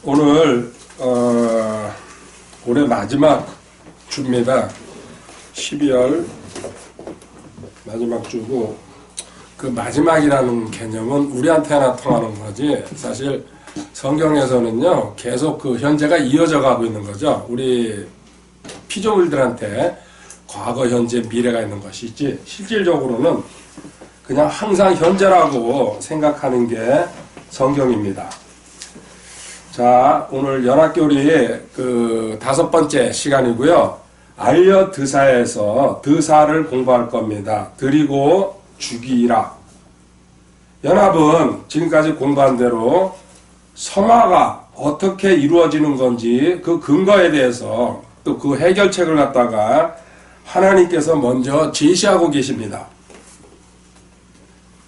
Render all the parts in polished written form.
오늘 올해 마지막 주입니다. 12월 마지막 주고, 그 마지막이라는 개념은 우리한테나 통하는 거지, 사실 성경에서는요 계속 그 현재가 이어져 가고 있는 거죠. 우리 피조물들한테 과거, 현재, 미래가 있는 것이지, 실질적으로는 그냥 항상 현재라고 생각하는 게 성경입니다. 자, 오늘 연합교리 그 5번째 시간이고요. 알려 드사에서 드사를 공부할 겁니다. 드리고 죽이라. 연합은 지금까지 공부한 대로 성화가 어떻게 이루어지는 건지 그 근거에 대해서 또 그 해결책을 갖다가 하나님께서 먼저 제시하고 계십니다.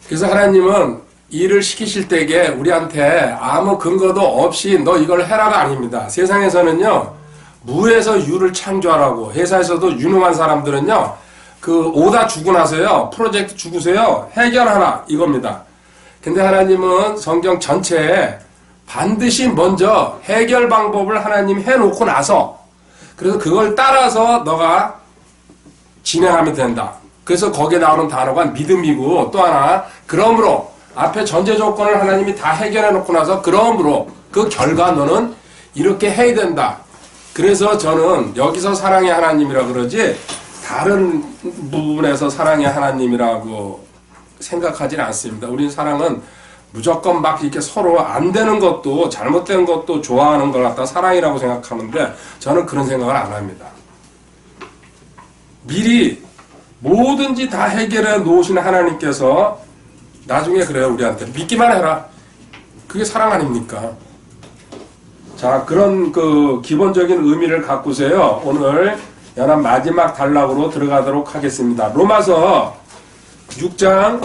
그래서 하나님은 일을 시키실 때에 우리한테 아무 근거도 없이 너 이걸 해라가 아닙니다. 세상에서는요 무에서 유를 창조하라고, 회사에서도 유능한 사람들은요 그 오다 주고 나서요 프로젝트 주고서요 해결하라 이겁니다. 근데 하나님은 성경 전체에 반드시 먼저 해결 방법을 하나님 해놓고 나서, 그래서 그걸 따라서 너가 진행하면 된다. 그래서 거기에 나오는 단어가 믿음이고, 또 하나 그러므로, 앞에 전제 조건을 하나님이 다 해결해 놓고 나서 그러므로 그 결과 너는 이렇게 해야 된다. 그래서 저는 여기서 사랑의 하나님이라 그러지 다른 부분에서 사랑의 하나님이라고 생각하지는 않습니다. 우린 사랑은 무조건 막 이렇게 서로 안 되는 것도 잘못된 것도 좋아하는 걸 갖다 사랑이라고 생각하는데, 저는 그런 생각을 안 합니다. 미리 뭐든지 다 해결해 놓으신 하나님께서 나중에 그래요, 우리한테 믿기만 해라. 그게 사랑 아닙니까? 그런 그 기본적인 의미를 갖고서요 오늘 연합 마지막 단락으로 들어가도록 하겠습니다. 로마서 6장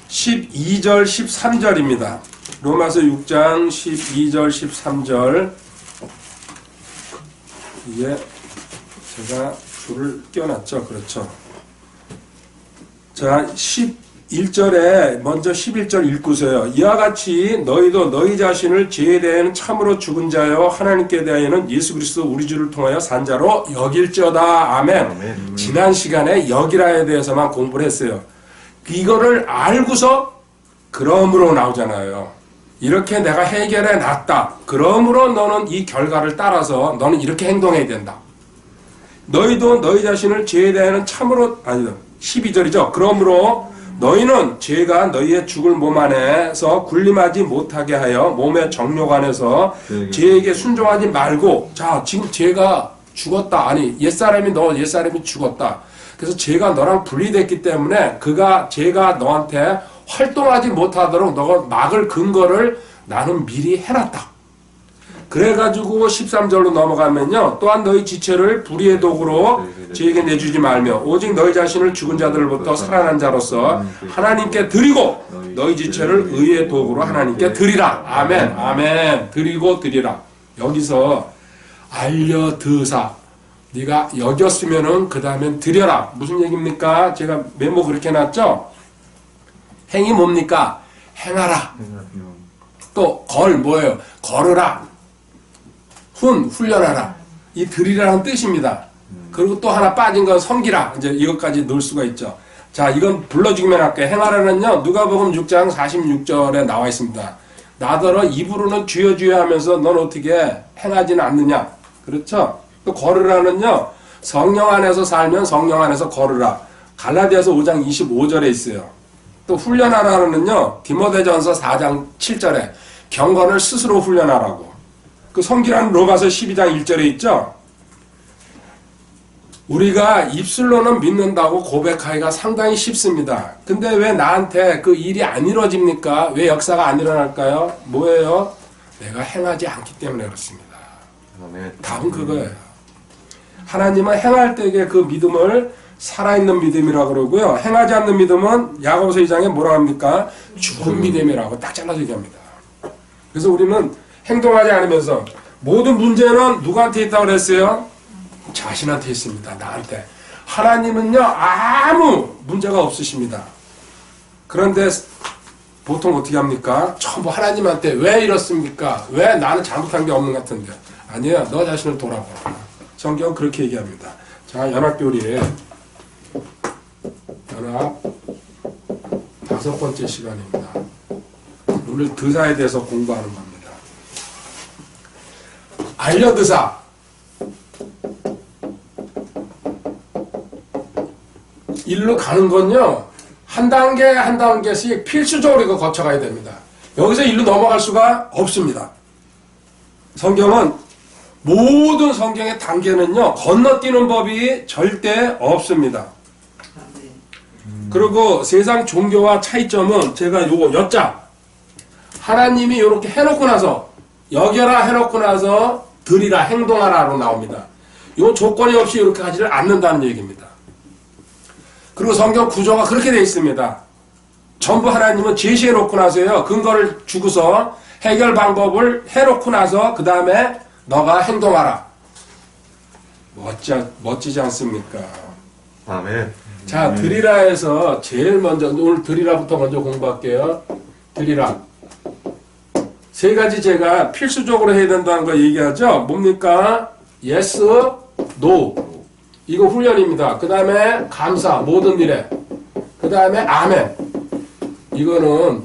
12절 13절입니다. 로마서 6장 12절 13절. 이게 제가 줄을 껴놨죠. 그렇죠. 자, 11절에 먼저 11절 읽고서요. 이와 같이 너희도 너희 자신을 죄에 대하여는 참으로 죽은 자여 하나님께 대하여는 예수 그리스도 우리 주를 통하여 산 자로 여길지어다. 아멘. 아멘. 지난 시간에 여기라에 대해서만 공부를 했어요. 이거를 알고서 그러므로 나오잖아요. 이렇게 내가 해결해 놨다. 그러므로 너는 이 결과를 따라서 너는 이렇게 행동해야 된다. 너희도 너희 자신을 죄에 대하여는 참으로, 아니다 12절이죠. 그러므로 너희는 죄가 너희의 죽을 몸 안에서 군림하지 못하게 하여 몸의 정욕 안에서 죄에게 순종하지 말고. 자, 지금 죄가 죽었다. 아니 옛사람이 너 옛사람이 죽었다. 그래서 죄가 너랑 분리됐기 때문에 죄가 너한테 활동하지 못하도록 너가 막을 근거를 나는 미리 해놨다. 그래가지고 13절로 넘어가면요. 또한 너희 지체를 불의의 도구로 죄에게 내주지 말며 오직 너희 자신을 죽은 자들로부터 살아난 자로서 하나님께 드리고 너희 지체를 의의 도구로 하나님께 드리라. 아멘. 아멘. 드리고 드리라. 여기서 알려 드사. 네가 여겼으면은 그 다음엔 드려라. 무슨 얘기입니까? 제가 메모 그렇게 해놨죠? 행이 뭡니까? 행하라. 또 뭐예요? 걸으라. 훈련하라. 이 드리라는 뜻입니다. 그리고 또 하나 빠진 건 섬기라. 이제 이것까지 넣을 수가 있죠. 자, 이건 불러주기만 할게요. 행하라는요, 누가복음 6장 46절에 나와 있습니다. 나더러 입으로는 주여 주여 하면서 넌 어떻게 행하지는 않느냐. 그렇죠? 또 걸으라는요, 성령 안에서 살면 성령 안에서 걸으라. 갈라디아서 5장 25절에 있어요. 또 훈련하라는요, 디모데전서 4장 7절에 경건을 스스로 훈련하라고. 그 섬기라는 로마서 12장 1절에 있죠. 우리가 입술로는 믿는다고 고백하기가 상당히 쉽습니다. 근데 왜 나한테 그 일이 안 이루어집니까? 왜 역사가 안 일어날까요? 뭐예요? 내가 행하지 않기 때문에 그렇습니다. 답은 그거예요. 하나님은 행할 때에 그 믿음을 살아있는 믿음이라고 그러고요. 행하지 않는 믿음은 야고보서 2장에 뭐라고 합니까? 죽은 믿음이라고 딱 잘라서 얘기합니다. 그래서 우리는 행동하지 않으면서, 모든 문제는 누구한테 있다고 그랬어요? 자신한테 있습니다. 나한테. 하나님은요 아무 문제가 없으십니다. 그런데 보통 어떻게 합니까? 전부 하나님한테 왜 이렇습니까? 왜 나는 잘못한 게 없는 것 같은데? 아니야, 너 자신을 돌아보라. 성경 그렇게 얘기합니다. 자, 연합교리에 연합 5번째 시간입니다. 오늘 드사에 대해서 공부하는 겁니다. 알려드사. 일로 가는 건요, 한 단계 한 단계씩 필수적으로 이거 거쳐가야 됩니다. 여기서 일로 넘어갈 수가 없습니다. 성경은 모든 성경의 단계는요, 건너뛰는 법이 절대 없습니다. 그리고 세상 종교와 차이점은 제가 요거 엿자. 하나님이 이렇게 해놓고 나서, 여겨라 해놓고 나서 드리라, 행동하라로 나옵니다. 요 조건이 없이 이렇게 하지를 않는다는 얘기입니다. 그리고 성경 구조가 그렇게 되어 있습니다. 전부 하나님은 제시해 놓고 나서요, 근거를 주고서 해결 방법을 해놓고 나서 그 다음에 너가 행동하라. 멋지지 않습니까? 아멘. 자, 드리라에서 제일 먼저, 오늘 드리라부터 먼저 공부할게요. 드리라. 세 가지 제가 필수적으로 해야 된다는 거 얘기하죠. 뭡니까? yes, no. 이거 훈련입니다. 그 다음에 감사, 모든 일에. 그 다음에 아멘. 이거는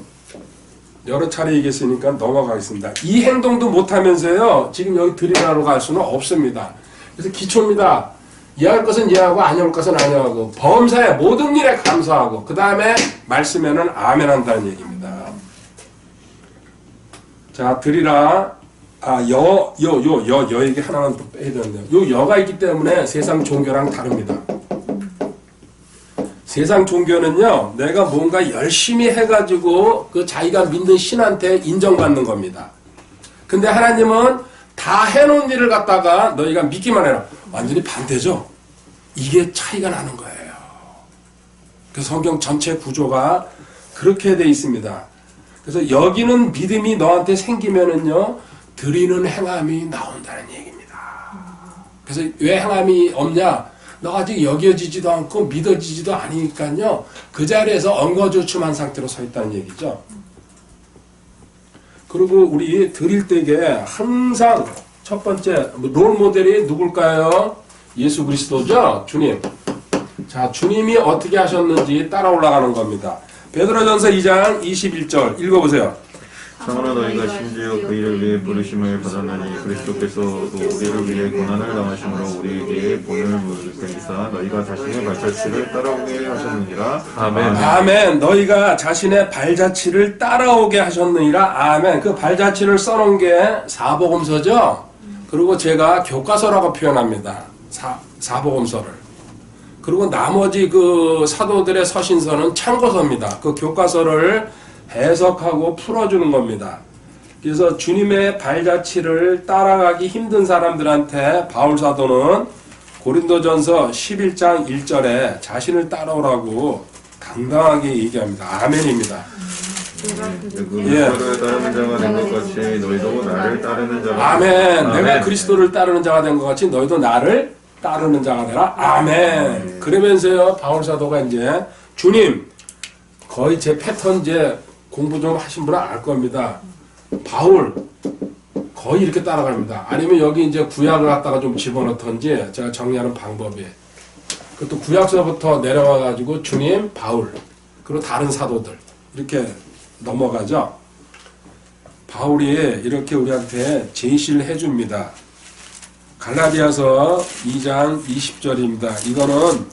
여러 차례 얘기했으니까 넘어가겠습니다. 이 행동도 못하면서요, 지금 여기 드리라로 갈 수는 없습니다. 그래서 기초입니다. 이해할 것은 이해하고 아니할 것은 아니하고, 범사에 모든 일에 감사하고, 그 다음에 말씀에는 아멘 한다는 얘기입니다. 자, 드리라. 여 얘기 하나만 또 빼야 되는데요. 요 여가 있기 때문에 세상 종교랑 다릅니다. 세상 종교는요, 내가 뭔가 열심히 해가지고 그 자기가 믿는 신한테 인정받는 겁니다. 근데 하나님은 다 해놓은 일을 갖다가 너희가 믿기만 해라. 완전히 반대죠. 이게 차이가 나는 거예요. 그래서 성경 전체 구조가 그렇게 돼 있습니다. 그래서 여기는 믿음이 너한테 생기면은요, 드리는 행함이 나온다는 얘기입니다. 그래서 왜 행함이 없냐? 너가 아직 여겨지지도 않고 믿어지지도 않으니까요, 그 자리에서 엉거주춤한 상태로 서 있다는 얘기죠. 그리고 우리 드릴 때에 항상 첫 번째 롤 모델이 누굴까요? 예수 그리스도죠? 주님. 자, 주님이 어떻게 하셨는지 따라 올라가는 겁니다. 베드로전서 2장 21절 읽어보세요. 참으로 너희가 심지어 그 일을 위해 부르심을 받았나니 그리스도께서도 우리를 위해 고난을 당하심으로 우리에게 본을 물으시사 너희가 자신의 발자취를 따라오게 하셨느니라. 아멘. 아멘. 너희가 자신의 발자취를 따라오게 하셨느니라. 아멘. 그 발자취를 써놓은 게 사복음서죠. 그리고 제가 교과서라고 표현합니다. 사복음서를. 그리고 나머지 그 사도들의 서신서는 참고서입니다. 그 교과서를 해석하고 풀어주는 겁니다. 그래서 주님의 발자취를 따라가기 힘든 사람들한테 바울사도는 고린도전서 11장 1절에 자신을 따라오라고 당당하게 얘기합니다. 아멘입니다. 그리스도를 따르는 자가 된 것 같이 너희도 나를 따르는 자가 아멘. 내가 그리스도를 따르는 자가 된 것 같이 너희도 나를 따르는 자가 되라. 아멘. 그러면서요, 바울사도가 이제 주님, 거의 제 패턴 이제 공부 좀 하신 분은 알 겁니다. 바울 거의 이렇게 따라갑니다. 아니면 여기 이제 구약을 갖다가 좀 집어넣던지 제가 정리하는 방법이. 그것도 구약서부터 내려와 가지고 주님, 바울, 그리고 다른 사도들 이렇게 넘어가죠. 바울이 이렇게 우리한테 제시를 해줍니다. 갈라디아서 2장 20절입니다. 이거는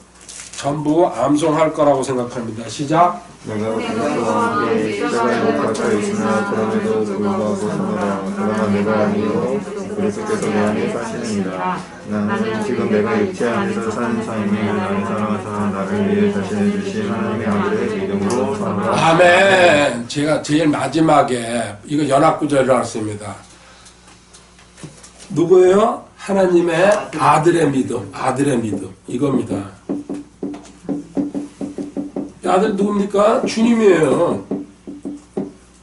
전부 암송할 거라고 생각합니다. 시작. 내가 그리스도와 함께 십자가에 못 박혀 있으나 그럼에도 불구하고 서노라. 그러나 내가 아니요 그리스도께서 내 안에 사시느니라. 나는 지금 내가 육체 안에서 사는 삶이 나를 사랑하사 나를 위해 자신을 주신 하나님의 아들의 믿음으로 사노라. 아멘. 제가 제일 마지막에 이거 연합구절이라고 했습니다. 누구예요? 하나님의 아들의 믿음, 아들의 믿음 이겁니다. 아들 누굽니까? 주님이에요.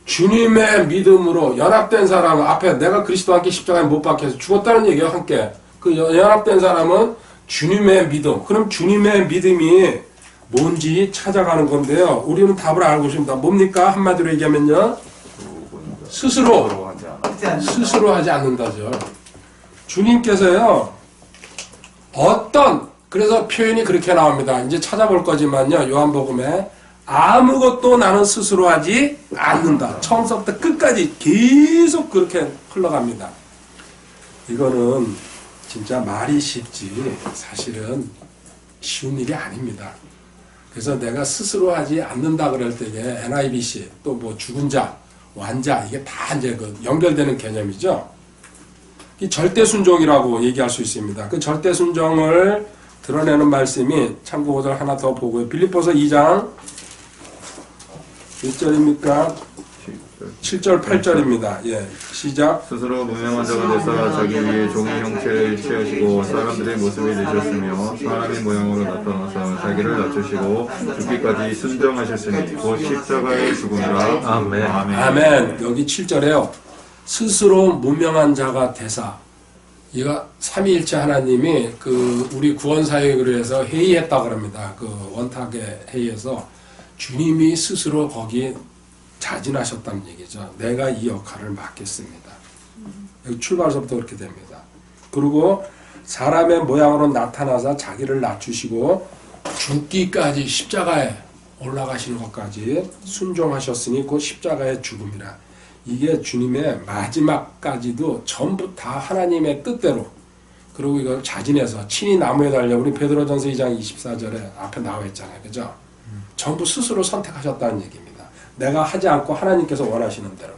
주님의 믿음으로 연합된 사람은 앞에 내가 그리스도와 함께 십자가에 못 박혀서 죽었다는 얘기예요. 함께 그 연합된 사람은 주님의 믿음. 그럼 주님의 믿음이 뭔지 찾아가는 건데요. 우리는 답을 알고 있습니다. 뭡니까? 한마디로 얘기하면요. 스스로 하지 않는다죠. 주님께서요. 그래서 표현이 그렇게 나옵니다. 이제 찾아볼 거지만요. 요한복음에 아무것도 나는 스스로 하지 않는다. 처음부터 끝까지 계속 그렇게 흘러갑니다. 이거는 진짜 말이 쉽지 사실은 쉬운 일이 아닙니다. 그래서 내가 스스로 하지 않는다 그럴 때에 NIBC 또 뭐 죽은 자, 완자 이게 다 이제 그 연결되는 개념이죠. 이 절대 순종이라고 얘기할 수 있습니다. 그 절대 순종을 드러내는 말씀이 참고들 하나 더 보고요. 빌립보서 2장 몇 절입니까? 7절, 8절입니다. 예, 시작. 스스로 무명한 자가 되사 자기 위에 종의 형체를 취하시고 사람들의 모습을 내셨으며 사람의 모양으로 나타나서 자기를 낮추시고 죽기까지 순종하셨으니 곧 십자가의 죽음이라. 아멘. 아멘. 여기 7절에요. 스스로 무명한 자가 되사. 이거 삼위일체 하나님이 그 우리 구원사역을 위해서 회의했다 그럽니다. 그 원탁의 회의에서 주님이 스스로 거기 자진하셨다는 얘기죠. 내가 이 역할을 맡겠습니다. 여기 출발서부터 그렇게 됩니다. 그리고 사람의 모양으로 나타나서 자기를 낮추시고 죽기까지 십자가에 올라가시는 것까지 순종하셨으니 곧 십자가의 죽음이라. 이게 주님의 마지막까지도 전부 다 하나님의 뜻대로 그리고 이걸 자진해서 친히 나무에 달려 우리 베드로전서 2장 24절에 앞에 나와 있잖아요. 그죠? 전부 스스로 선택하셨다는 얘기입니다. 내가 하지 않고 하나님께서 원하시는 대로.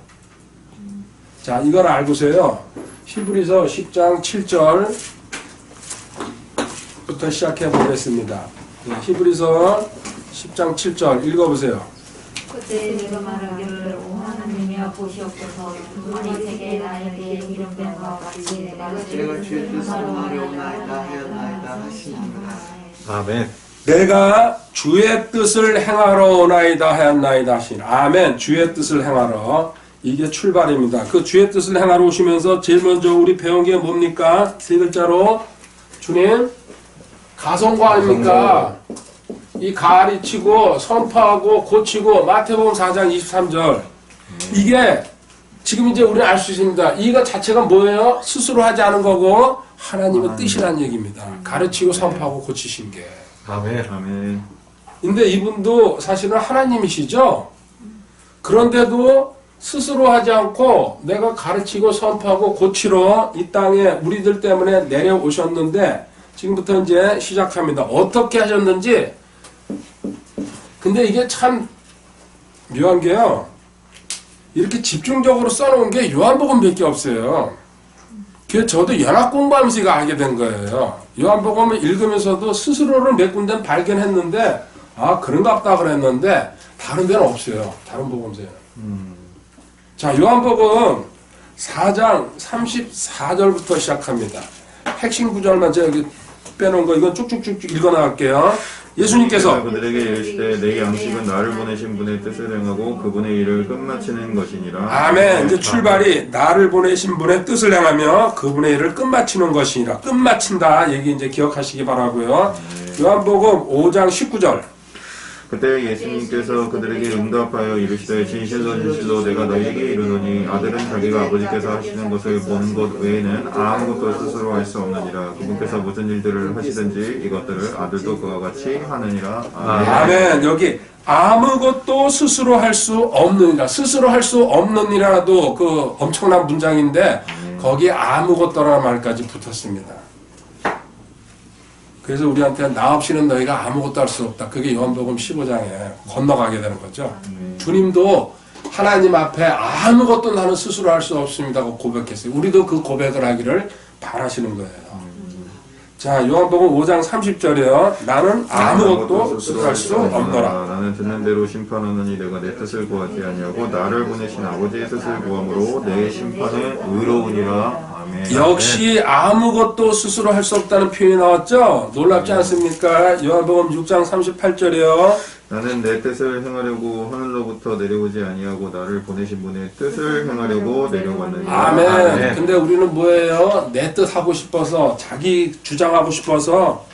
자, 이걸 알고서요. 히브리서 10장 7절부터 시작해 보겠습니다. 히브리서 10장 7절 읽어보세요. 그때 내가 말하기를 오 하나님이여 보시옵소서 만일 세계에 나에게 이름 뺀 것 같이 내가 주의 뜻을 행하려나이다 하였나이다 하시니라. 아멘. 내가 주의 뜻을 행하러 오나이다 하였나이다 하시니. 아멘. 주의 뜻을 행하러. 이게 출발입니다. 그 주의 뜻을 행하러 오시면서 제일 먼저 우리 배운 게 뭡니까? 세 글자로 주님 가성과 아닙니까? 이 가르치고 선포하고 고치고 마태복음 4장 23절 이게 지금 이제 우리는 알 수 있습니다. 이거 자체가 뭐예요? 스스로 하지 않은 거고 하나님의 뜻이라는 얘기입니다. 가르치고 선포하고 고치신 게. 아멘. 아멘. 근데 이분도 사실은 하나님이시죠. 그런데도 스스로 하지 않고 내가 가르치고 선포하고 고치러 이 땅에 우리들 때문에 내려오셨는데 지금부터 이제 시작합니다. 어떻게 하셨는지. 근데 이게 참 묘한 게요. 이렇게 집중적으로 써놓은 게 요한복음밖에 없어요. 그래서 저도 연합 공부하면서 이거 알게 된 거예요. 요한복음을 읽으면서도 스스로를 몇 군데는 발견했는데 아 그런갑다 그랬는데 다른 데는 없어요. 다른 복음서에는. 자, 요한복음 4장 34절부터 시작합니다. 핵심 구절만 제가 여기 빼놓은 거 이건 쭉쭉쭉 읽어 나갈게요. 예수님께서 그들에게 이르시되 내 양식은 나를 보내신 분의 뜻을 행하고 그분의 일을 끝마치는 것이니라. 아멘. 이제 출발이 나를 보내신 분의 뜻을 행하며 그분의 일을 끝마치는 것이니라. 끝마친다 얘기 이제 기억하시기 바라고요. 요한복음 5장 19절. 그때 예수님께서 그들에게 응답하여 이르시되 진실로 진실로 내가 너희에게 이르노니 아들은 자기가 아버지께서 하시는 것을 보는 것 외에는 아무것도 스스로 할 수 없느니라. 그분께서 무슨 일들을 하시든지 이것들을 아들도 그와 같이 하느니라. 아멘. 아멘. 여기 아무것도 스스로 할 수 없느니라. 스스로 할 수 없느니라도 그 엄청난 문장인데 거기에 아무것도라는 말까지 붙었습니다. 그래서 우리한테 나 없이는 너희가 아무것도 할 수 없다. 그게 요한복음 15장에 건너가게 되는 거죠. 주님도 하나님 앞에 아무것도 나는 스스로 할 수 없습니다고 고백했어요. 우리도 그 고백을 하기를 바라시는 거예요. 자, 요한복음 5장 30절이요. 나는 아무것도 스스로 할 수 없노라. 나는 듣는 대로 심판하느니 내가 내 뜻을 구하지 아니하고 나를 보내신 아버지의 뜻을 구함으로 내 심판은 의로우니라. 아멘. 역시 아무것도 스스로 할 수 없다는 표현이 나왔죠? 놀랍지 않습니까? 요한복음 6장 38절이요. 나는 내 뜻을 행하려고 하늘로부터 내려오지 아니하고 나를 보내신 분의 뜻을 행하려고 내려왔느니라. 아멘. 아멘. 근데 우리는 뭐예요? 내 뜻 하고 싶어서 자기 주장하고 싶어서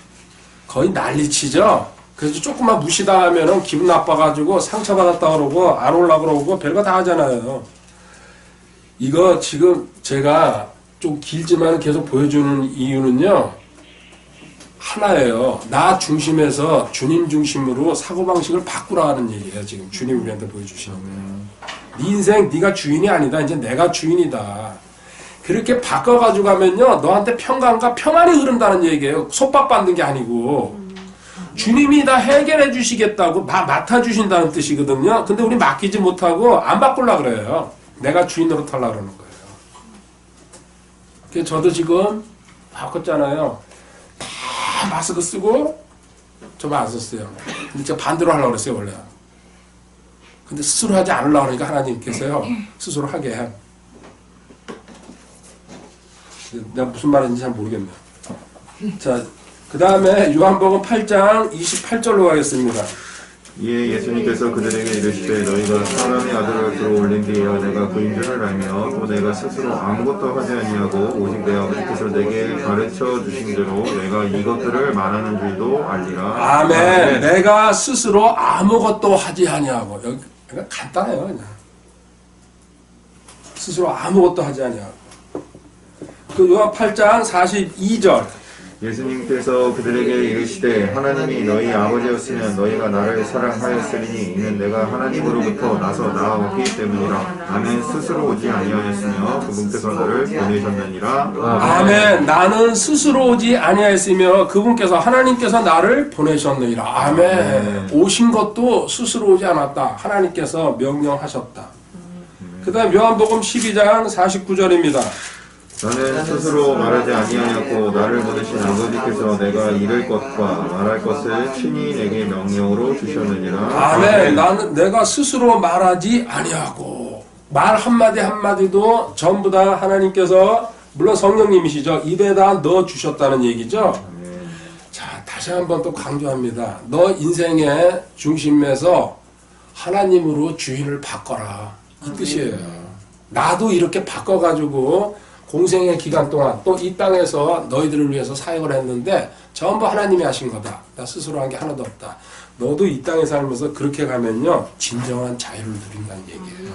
거의 난리치죠? 그래서 조금만 무시당하면은 기분 나빠가지고 상처받았다 그러고 안 올라 그러고 별거 다 하잖아요. 이거 지금 제가 좀 길지만 계속 보여주는 이유는요. 하나예요. 나 중심에서 주님 중심으로 사고방식을 바꾸라는 얘기예요. 지금 주님 우리한테 보여주시는 거예요. 네 인생 네가 주인이 아니다. 이제 내가 주인이다. 그렇게 바꿔가지고 가면요. 너한테 평강과 평안이 흐른다는 얘기예요. 속박받는 게 아니고. 주님이 다 해결해 주시겠다고 맡아주신다는 뜻이거든요. 근데 우리 맡기지 못하고 안 바꾸려고 그래요. 내가 주인으로 타려고 그러는 거예요. 그래서 저도 지금 바꿨잖아요. 다 마스크 쓰고 저만 안 썼어요. 근데 제가 반대로 하려고 그랬어요, 원래. 근데 스스로 하지 않으려고 하니까 하나님께서요, 스스로 하게 해. 내가 무슨 말인지 잘 모르겠네요. 자, 그 다음에 요한복음 8장 28절로 가겠습니다. 이에 예수님께서 그들에게 이르시되 너희가 사람의 아들을 들어올린 뒤에야 내가 그인 줄을 알며 또 내가 스스로 아무것도 하지 아니하고 오직 내 아버지께서 내게 가르쳐 주신 대로 내가 이것들을 말하는 줄도 알리라. 아멘. 내가 스스로 아무것도 하지 아니하고. 여기 그냥 간단해요, 그냥. 스스로 아무것도 하지 아니하고. 그 요한 8장 42절. 예수님께서 그들에게 이르시되 하나님이 너희 아버지였으면 너희가 나를 사랑하였으리니 이는 내가 하나님으로부터 나서 나왔기 때문이라. 나는 스스로 오지 아니하였으며 그분께서 나를 보내셨느니라. 아멘. 나는 스스로 오지 아니하였으며 그분께서 하나님께서 나를 보내셨느니라. 아멘. 오신 것도 스스로 오지 않았다. 하나님께서 명령하셨다. 그 다음 요한복음 12장 49절입니다. 나는 스스로 말하지 아니하였고 나를 보내신 아버지께서 내가 이를 것과 말할 것을 친히 내게 명령으로 주셨느니라. 아멘. 나는 내가 스스로 말하지 아니하고 말 한마디 한마디도 전부 다 하나님께서 물론 성령님이시죠. 입에다 넣어 주셨다는 얘기죠. 자, 다시 한번 또 강조합니다. 너 인생의 중심에서 하나님으로 주인을 바꿔라. 이 뜻이에요. 나도 이렇게 바꿔가지고 공생의 기간 동안 또 이 땅에서 너희들을 위해서 사역을 했는데 전부 하나님이 하신 거다. 나 스스로 한 게 하나도 없다. 너도 이 땅에 살면서 그렇게 가면요 진정한 자유를 누린다는 얘기예요.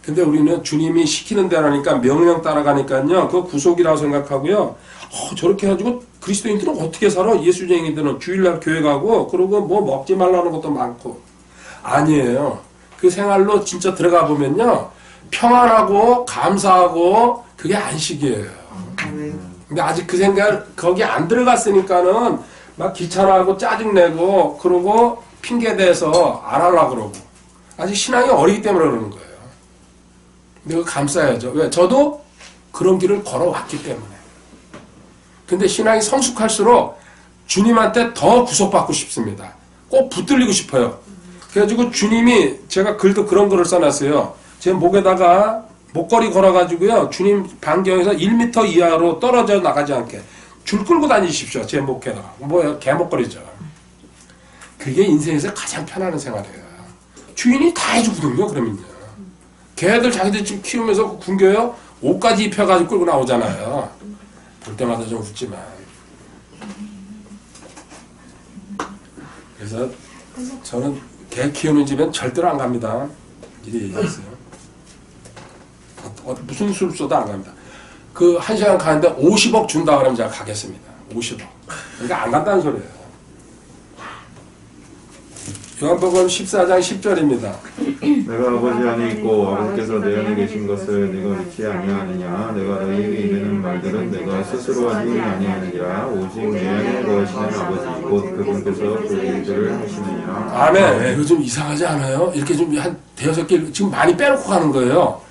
근데 우리는 주님이 시키는 대로 하니까 명령 따라가니까요 그거 구속이라고 생각하고요. 저렇게 해가지고 그리스도인들은 어떻게 살아? 예수쟁이들은 주일날 교회 가고 그러고 뭐 먹지 말라는 것도 많고 아니에요. 그 생활로 진짜 들어가 보면요 평안하고 감사하고 그게 안식이에요. 근데 아직 그 생각 거기 안 들어갔으니까는 막 귀찮아하고 짜증내고 그러고 핑계대서 안 하려고 그러고 아직 신앙이 어리기 때문에 그러는 거예요. 근데 그거 감싸야죠. 왜? 저도 그런 길을 걸어왔기 때문에. 근데 신앙이 성숙할수록 주님한테 더 구속받고 싶습니다. 꼭 붙들리고 싶어요. 그래가지고 주님이 제가 글도 그런 거를 써놨어요. 제 목에다가 목걸이 걸어가지고요. 주님 반경에서 1m 이하로 떨어져 나가지 않게 줄 끌고 다니십시오. 제 목에다가. 뭐예요? 개목걸이죠. 그게 인생에서 가장 편안한 생활이에요. 주인이 다 해주거든요. 그러면요. 개들 자기들 지금 키우면서 굶겨요. 옷까지 입혀가지고 끌고 나오잖아요. 볼 때마다 좀 웃지만. 그래서 저는 개 키우는 집엔 절대로 안 갑니다. 미리 얘기했어요. 무슨 술소도 안 갑니다. 그 1시간 가는데 50억 준다 그러면 제가 가겠습니다. 50억. 그러니까 안 간다는 소리예요. 요한복음 14장 10절입니다. 내가 아버지 안에 있고 아버지께서 내 안에 계신 것을 내가 믿지 아니하느냐. 내가 너희에게 이르는 말들은 내가 스스로 하지 아니하느니라. 오직 내 안에 거하시는 아버지 곧 그분께서 그 일들을 하시느니라. 아멘. 이거 좀 이상하지 않아요? 이렇게 좀 한 대여섯 개 지금 많이 빼놓고 가는 거예요.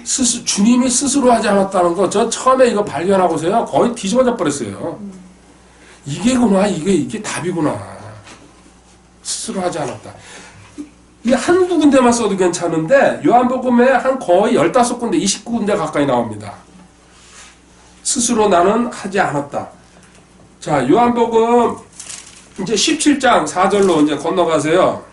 주님이 스스로 하지 않았다는 거, 저 처음에 이거 발견하고서요, 거의 뒤집어져 버렸어요. 이게구나, 이게 답이구나. 스스로 하지 않았다. 이게 한두 군데만 써도 괜찮은데, 요한복음에 한 거의 15군데, 29군데 가까이 나옵니다. 스스로 나는 하지 않았다. 자, 요한복음, 이제 17장 4절로 이제 건너가세요.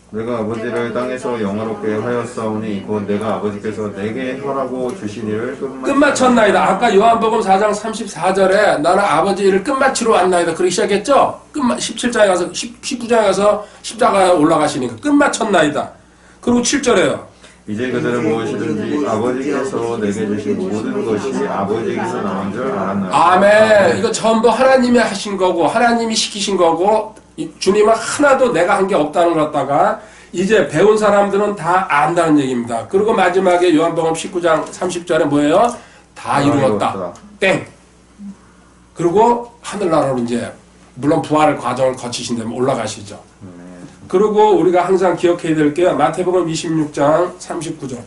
내가 아버지를 땅에서 영화롭게 하였사오니 곧 내가 아버지께서 내게 하라고 주신 일을 끝마쳤나이다. 아까 요한복음 4장 34절에 나는 아버지 일을 끝마치러 왔나이다. 그렇게 시작했죠? 17장에 가서 19장에 가서 십자가에 올라가시니까 끝마쳤나이다. 그리고 7절에요. 이제 그들은 무엇이든지 아버지께서 내게 주신 모든 것이 아버지에게서 나온 줄 알았나이다. 아멘. 이거 전부 하나님이 하신 거고 하나님이 시키신 거고 주님은 하나도 내가 한 게 없다는 걸 갖다가 이제 배운 사람들은 다 안다는 얘기입니다. 그리고 마지막에 요한복음 19장 30절에 뭐예요? 다 이루었다. 땡. 그리고 하늘나라로 이제 물론 부활의 과정을 거치신 다음에 올라가시죠. 그리고 우리가 항상 기억해야 될 게 마태복음 26장 39절.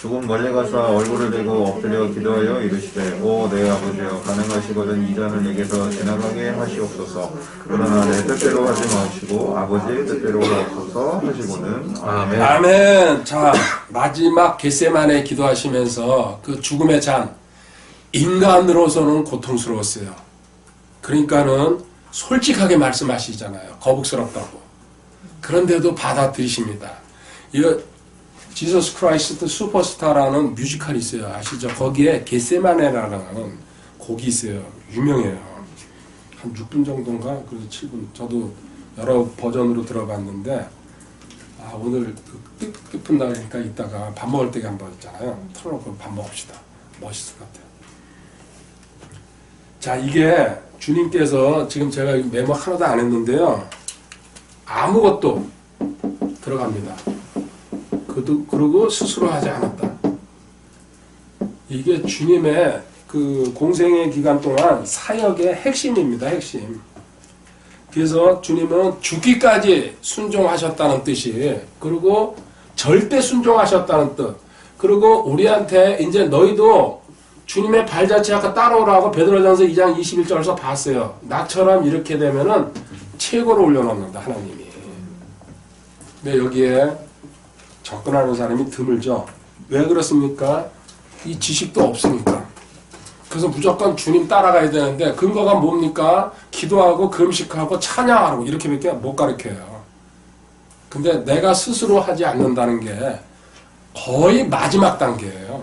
조금 멀리 가서 얼굴을 들고 엎드려 기도하여 이르시되 오 내 아버지여 가능하시거든 이 잔을 내게서 지나가게 하시옵소서. 그러나 내 뜻대로 하지 마시고 아버지의 뜻대로 하옵소서 하시고는 아멘. 아멘. 자, 마지막 겟세마네 기도하시면서 그 죽음의 잔 인간으로서는 고통스러웠어요. 그러니까는 솔직하게 말씀하시잖아요. 거북스럽다고. 그런데도 받아들이십니다. 이거 지저스 크라이스트 슈퍼스타라는 뮤지컬이 있어요. 아시죠? 거기에 겟세마네라는 곡이 있어요. 유명해요. 한 6분 정도인가? 그래서 7분. 저도 여러 버전으로 들어봤는데 오늘 끝픈 날이니까 이따가 밥 먹을 때 한번 있잖아요. 틀어놓고 밥 먹읍시다. 멋있을 것 같아요. 자, 이게 주님께서 지금 제가 메모 하나도 안 했는데요. 아무것도 들어갑니다. 그리고 스스로 하지 않았다. 이게 주님의 그 공생의 기간 동안 사역의 핵심입니다. 핵심. 그래서 주님은 죽기까지 순종하셨다는 뜻이, 그리고 절대 순종하셨다는 뜻, 그리고 우리한테 이제 너희도 주님의 발자취 아까 따라오라고 베드로전서 2장 21절에서 봤어요. 나처럼 이렇게 되면은 최고로 올려놓는다 하나님이. 근데 여기에 접근하는 사람이 드물죠. 왜 그렇습니까? 이 지식도 없으니까. 그래서 무조건 주님 따라가야 되는데 근거가 뭡니까? 기도하고 금식하고 찬양하고 이렇게밖에 못 가르쳐요. 근데 내가 스스로 하지 않는다는 게 거의 마지막 단계예요.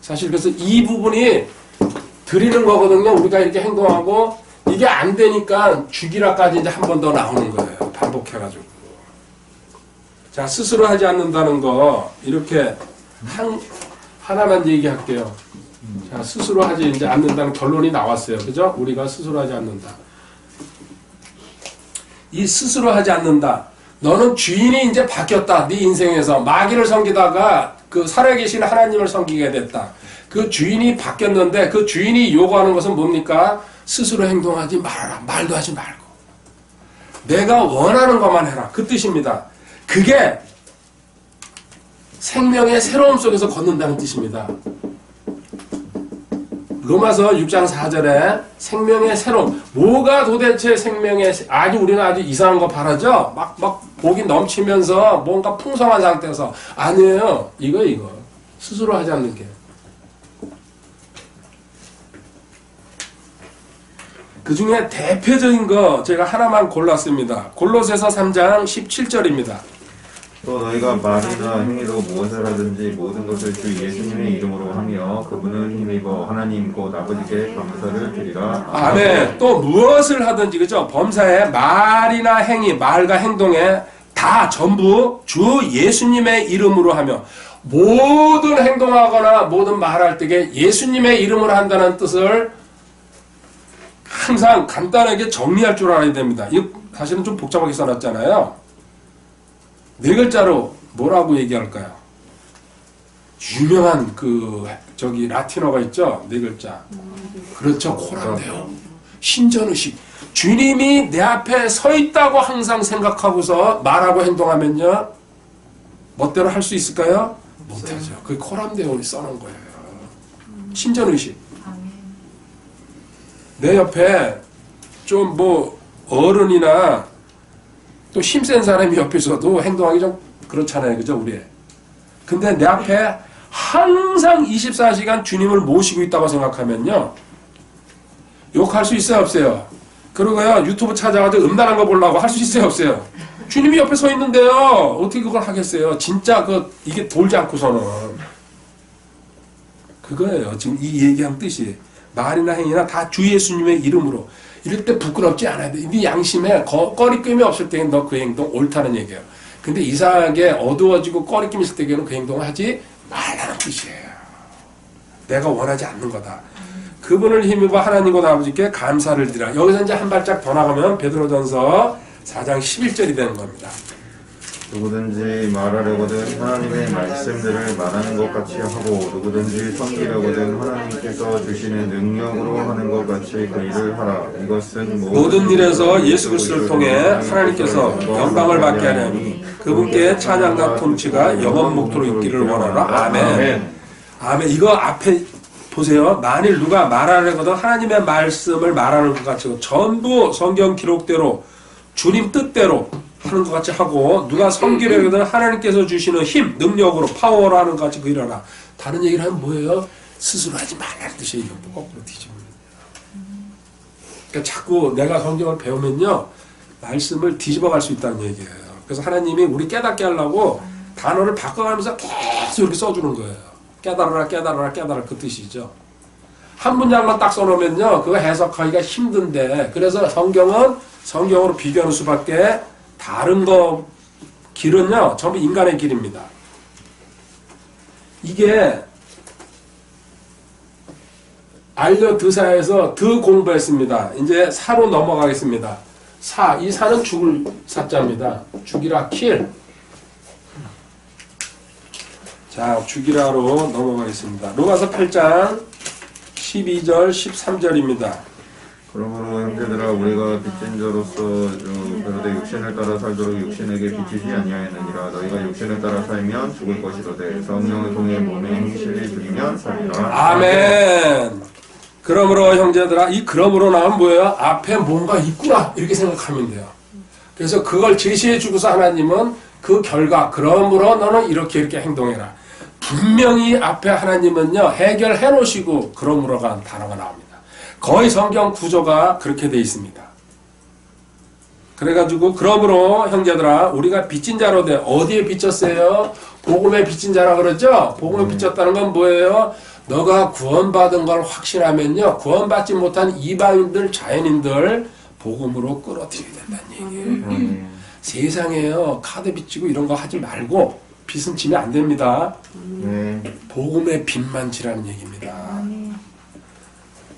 사실 그래서 이 부분이 드리는 거거든요. 우리가 이렇게 행동하고 이게 안 되니까 죽이라까지 이제 한 번 더 나오는 거예요. 반복해가지고. 자, 스스로 하지 않는다는 거 이렇게 하나만 얘기할게요. 자, 스스로 하지 이제 않는다는 결론이 나왔어요. 그죠? 우리가 스스로 하지 않는다. 이 스스로 하지 않는다. 너는 주인이 이제 바뀌었다. 네 인생에서 마귀를 섬기다가 그 살아계신 하나님을 섬기게 됐다. 그 주인이 바뀌었는데 그 주인이 요구하는 것은 뭡니까? 스스로 행동하지 말아라. 말도 하지 말고. 내가 원하는 것만 해라. 그 뜻입니다. 그게 생명의 새로움 속에서 걷는다는 뜻입니다. 로마서 6장 4절에 생명의 새로움. 뭐가 도대체 생명의, 우리는 아주 이상한 거 바라죠? 막 복이 넘치면서 뭔가 풍성한 상태에서. 아니에요. 이거. 스스로 하지 않는 게. 그 중에 대표적인 거 제가 하나만 골랐습니다. 골로새서 3장 17절입니다. 또 너희가 말이나 행위로 무엇을 하든지 모든 것을 주 예수님의 이름으로 하며 그분을 힘입어 하나님 곧 아버지께 감사를 드리라. 아멘. 또 무엇을 하든지, 그죠? 범사에 말이나 행위, 말과 행동에 다 전부 주 예수님의 이름으로 하며, 모든 행동하거나 모든 말할 때에 예수님의 이름으로 한다는 뜻을 항상 간단하게 정리할 줄 알아야 됩니다. 이거 사실은 좀 복잡하게 써놨잖아요. 네 글자로 뭐라고 얘기할까요? 유명한 라틴어가 있죠? 네 글자. 그렇죠. 코란데요. 신전의식. 주님이 내 앞에 서 있다고 항상 생각하고서 말하고 행동하면요, 멋대로 할 수 있을까요? 못하죠. 그게 코란데오를 써놓은 거예요. 신전의식. 내 옆에 좀 어른이나 또 힘센 사람이 옆에 있어도 행동하기 좀 그렇잖아요. 그죠? 우리. 근데 내 앞에 항상 24시간 주님을 모시고 있다고 생각하면요, 욕할 수 있어요? 없어요? 그러고요, 유튜브 찾아가지고 음란한 거 보려고 할 수 있어요? 없어요? 주님이 옆에 서 있는데요. 어떻게 그걸 하겠어요? 진짜 이게 돌지 않고서는. 그거예요. 지금 이 얘기한 뜻이. 말이나 행위나 다 주 예수님의 이름으로. 이럴 때 부끄럽지 않아야 돼. 네 양심에 꺼리낌이 없을 때는 너 그 행동 옳다는 얘기예요. 근데 이상하게 어두워지고 꺼리낌 있을 때에는 그 행동을 하지 말라는 뜻이에요. 내가 원하지 않는 거다. 그분을 힘입어 하나님과 아버지께 감사를 드리라. 여기서 이제 한 발짝 더 나가면 베드로전서 4장 11절이 되는 겁니다. 누구든지 말하려거든 하나님의 말씀들을 말하는 것 같이 하고 누구든지 섬기려거든 하나님께서 주시는 능력으로 하는 것 같이 그 일을 하라. 이것은 모든 일에서 예수 그리스도를 통해 하나님께서 영광을 받게 하려니 그분께 찬양과 통치가 영원 목토로 있기를 원하노라. 아멘. 아멘. 이거 앞에 보세요. 만일 누가 말하려거든 하나님의 말씀을 말하는 것 같이 전부 성경 기록대로 주님 뜻대로 하는 것 같이 하고 누가 섬기려거든 하나님께서 주시는 힘, 능력으로 파워로 하는 것 같이 그 일하라. 다른 얘기를 하면 뭐예요? 스스로 하지 말라는 뜻이에요. 이것도 거꾸로 뒤집으면. 그러니까 자꾸 내가 성경을 배우면요. 말씀을 뒤집어 갈 수 있다는 얘기예요. 그래서 하나님이 우리 깨닫게 하려고 단어를 바꿔가면서 계속 이렇게 써주는 거예요. 깨달아라, 깨달아라, 깨달아라 그 뜻이죠. 한 문장만 딱 써놓으면요. 그거 해석하기가 힘든데 그래서 성경은 성경으로 비교하는 수밖에 다른 거 길은요. 전부 인간의 길입니다. 이게 알려드사에서 드 공부했습니다. 이제 사로 넘어가겠습니다. 사, 이 사는 죽을 사자입니다. 죽이라 킬. 자, 죽이라로 넘어가겠습니다. 로마서 8장 12절 13절입니다. 그러므로 형제들아 우리가 빚진 자로서 그런데 육신을 따라 살도록 육신에게 빚지지 아니하였느니라. 너희가 육신을 따라 살면 죽을 것이로되 성령을 통해 몸의 행실을 죽이면 살리라. 아멘. 그러므로 형제들아, 이 그러므로 나오면 뭐예요? 앞에 뭔가 있구나 이렇게 생각하면 돼요. 그래서 그걸 제시해 주고서 하나님은 그 결과 그러므로 너는 이렇게 행동해라. 분명히 앞에 하나님은요 해결해 놓으시고 그러므로가 단어가 나옵니다. 거의 성경 구조가 그렇게 돼 있습니다. 그래가지고 그러므로 형제들아 우리가 빚진 자로 돼. 어디에 빚졌어요? 복음에 빚진 자라 그러죠? 복음에 빚졌다는 건 뭐예요? 너가 구원받은 걸 확신하면요 구원받지 못한 이방인들 자연인들 복음으로 끌어들여야 된다는 얘기예요. 세상에요 카드 빚지고 이런 거 하지 말고 빚은 지면 안 됩니다. 복음의 빚만 지라는 얘기입니다.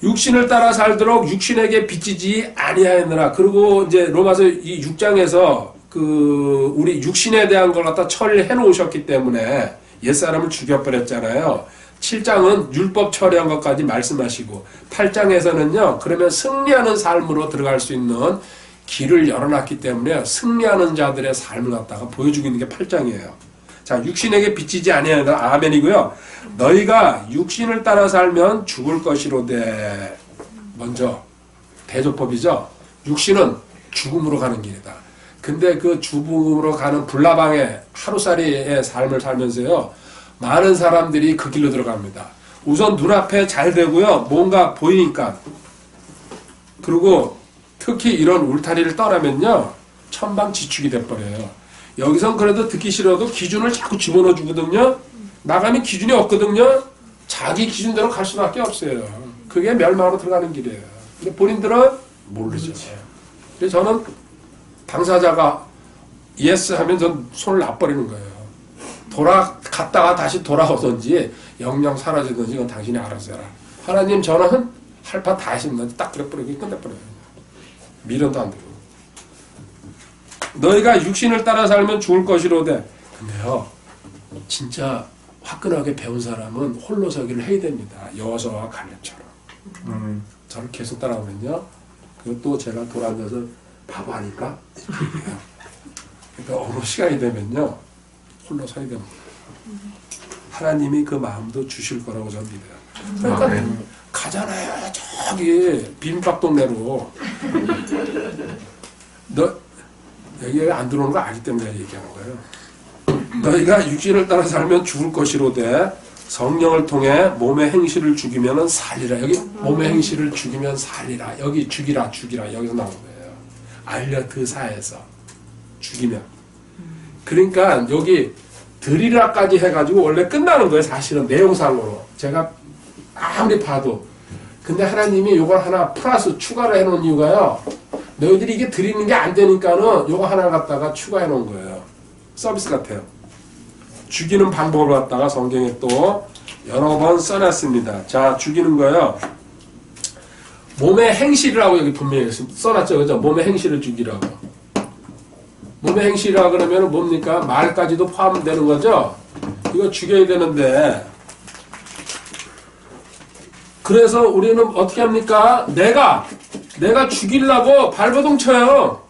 육신을 따라 살도록 육신에게 빚지지 아니하였느라. 그리고 이제 로마서 이 6장에서 그 우리 육신에 대한 걸 갖다 처리해 놓으셨기 때문에 옛사람을 죽여버렸잖아요. 7장은 율법 처리한 것까지 말씀하시고 8장에서는요 그러면 승리하는 삶으로 들어갈 수 있는 길을 열어놨기 때문에 승리하는 자들의 삶을 갖다가 보여주고 있는 게 8장이에요. 자, 육신에게 빚지지 아니하느라. 아멘이고요. 너희가 육신을 따라 살면 죽을 것이로되. 먼저 대조법이죠. 육신은 죽음으로 가는 길이다. 근데 그 죽음으로 가는 불나방의 하루살이의 삶을 살면서요 많은 사람들이 그 길로 들어갑니다. 우선 눈앞에 잘 되고요 뭔가 보이니까. 그리고 특히 이런 울타리를 떠나면요 천방지축이 돼버려요. 여기선 그래도 듣기 싫어도 기준을 자꾸 집어넣어 주거든요. 나가면 기준이 없거든요. 자기 기준대로 갈 수밖에 없어요. 그게 멸망으로 들어가는 길이에요. 근데 본인들은 모르죠. 그래서 저는 당사자가 예스 하면 전 손을 놔버리는 거예요. 갔다가 다시 돌아오든지 영영 사라지든지 이건 당신이 알아서 해라. 하나님 저는 할 바 다 했습니다. 딱 그래버리고 끝내버려요. 미련도 안 되고. 너희가 육신을 따라 살면 죽을 것이로되. 근데요 진짜 화끈하게 배운 사람은 홀로 서기를 해야 됩니다. 여호수아와 갈렙처럼. 저를 계속 따라오면요 그것도 제가 돌아앉아서 바보 하니까 이렇게 해요. 그러니까 어느 시간이 되면요 홀로 서야 됩니다. 하나님이 그 마음도 주실 거라고 저는 믿어요. 그러니까 가잖아요 저기 비빔밥 동네로. 여기 안 들어오는 거 알기 때문에 얘기하는 거예요. 너희가 육신을 따라 살면 죽을 것이로되 성령을 통해 몸의 행실을 죽이면 살리라. 여기 몸의 행실을 죽이면 살리라. 여기 죽이라 여기서 나온 거예요. 알려드사에서. 죽이면. 그러니까 여기 드리라까지 해가지고 원래 끝나는 거예요. 사실은 내용상으로. 제가 아무리 봐도. 근데 하나님이 요걸 하나 플러스 추가로 해놓은 이유가요. 너희들이 이게 드리는 게 안 되니까는 요거 하나 갖다가 추가해 놓은 거예요. 서비스 같아요. 죽이는 방법을 갖다가 성경에 또 여러 번 써놨습니다. 자, 죽이는 거요. 몸의 행실이라고 여기 분명히 써놨죠. 그죠? 몸의 행실을 죽이라고. 몸의 행실이라 그러면 뭡니까? 말까지도 포함되는 거죠? 이거 죽여야 되는데. 그래서 우리는 어떻게 합니까? 내가 죽이려고 발버둥 쳐요.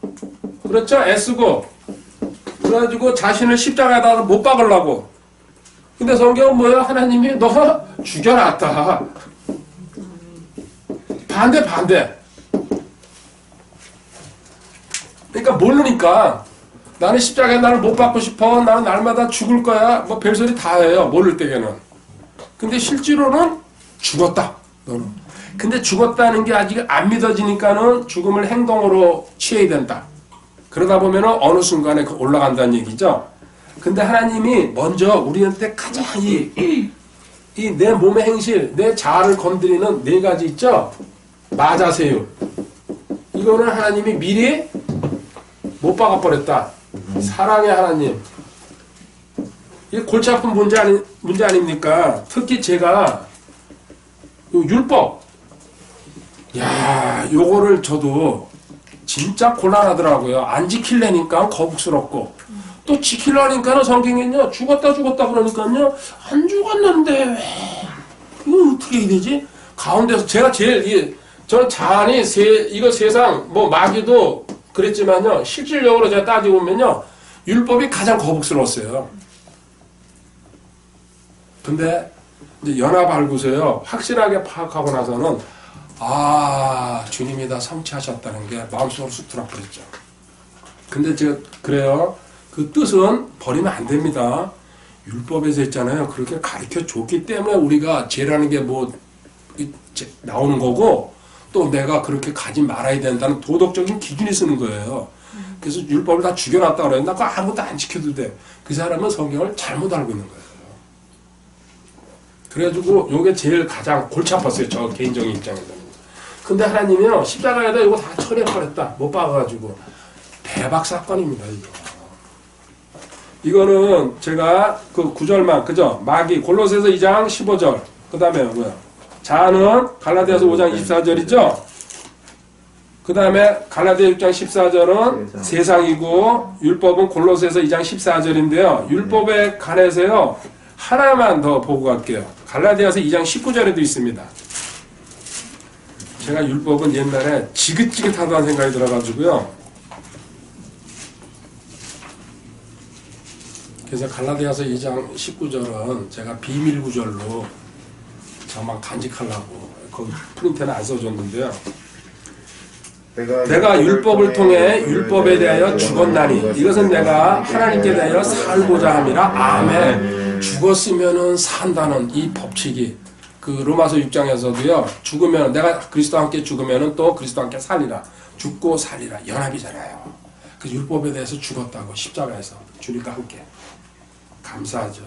그렇죠? 애쓰고. 그래가지고 자신을 십자가에다 못 박으려고. 근데 성경은 뭐예요? 하나님이 너 죽여놨다. 반대. 그러니까 모르니까 나는 십자가에 나를 못 박고 싶어. 나는 날마다 죽을 거야. 뭐 별소리 다 해요. 모를 때에는. 근데 실제로는 죽었다. 너는. 근데 죽었다는 게 아직 안 믿어지니까는 죽음을 행동으로 취해야 된다. 그러다 보면은 어느 순간에 올라간다는 얘기죠. 근데 하나님이 먼저 우리한테 가장 이 내 몸의 행실, 내 자아를 건드리는 네 가지 있죠? 마자세율. 이거는 하나님이 미리 못 박아버렸다. 사랑의 하나님. 이게 골치 아픈 문제 아닙니까? 특히 제가 요 율법. 야, 요거를 저도 진짜 곤란하더라고요. 안 지키려니까 거북스럽고. 또 지키려니까는 성경에는요, 죽었다 그러니까요, 안 죽었는데 왜? 이거 어떻게 해야 되지? 가운데서 제가 제일, 저는 자안이 이거 세상, 뭐 마귀도 그랬지만요, 실질적으로 제가 따지고 보면요, 율법이 가장 거북스러웠어요. 근데 이제 연합 알고서요, 확실하게 파악하고 나서는 주님이 다 성취하셨다는 게 마음속으로 쑥 들어버렸죠. 근데 제가 그래요. 그 뜻은 버리면 안 됩니다. 율법에서 있잖아요. 그렇게 가르쳐 줬기 때문에 우리가 죄라는 게 뭐 나오는 거고, 또 내가 그렇게 가지 말아야 된다는 도덕적인 기준이 쓰는 거예요. 그래서 율법을 다 죽여놨다 그래요. 나 그거 아무것도 안 지켜도 돼. 그 사람은 성경을 잘못 알고 있는 거예요. 그래가지고 요게 제일 가장 골치 아팠어요. 저 개인적인 입장에서는. 근데 하나님이요, 십자가에다 이거 다 처리해버렸다. 못 박아가지고. 대박 사건입니다, 이거. 이거는 제가 그 9절만, 그죠? 마귀, 골로새서 2장 15절. 그 다음에 뭐야? 자아는 갈라디아서 5장 24절이죠? 그 다음에 갈라디아 6장 14절은 세상이고, 율법은 골로새서 2장 14절인데요. 율법에 관해서요, 하나만 더 보고 갈게요. 갈라디아서 2장 19절에도 있습니다. 제가 율법은 옛날에 지긋지긋하다는 생각이 들어가지고요. 그래서 갈라디아서 2장 19절은 제가 비밀 구절로 저만 간직하려고 거기 프린트는 안 써줬는데요. 내가 율법을 통해 율법에 대하여 죽었나니 이것은 내가 하나님께 대하여 살고자 함이라. 아멘. 죽었으면은 산다는 이 법칙이 그 로마서 6장에서도요. 죽으면 내가 그리스도와 함께 죽으면은 또 그리스도와 함께 살리라. 죽고 살리라. 연합이잖아요. 그 율법에 대해서 죽었다고 십자가에서 주님과 함께. 감사하죠.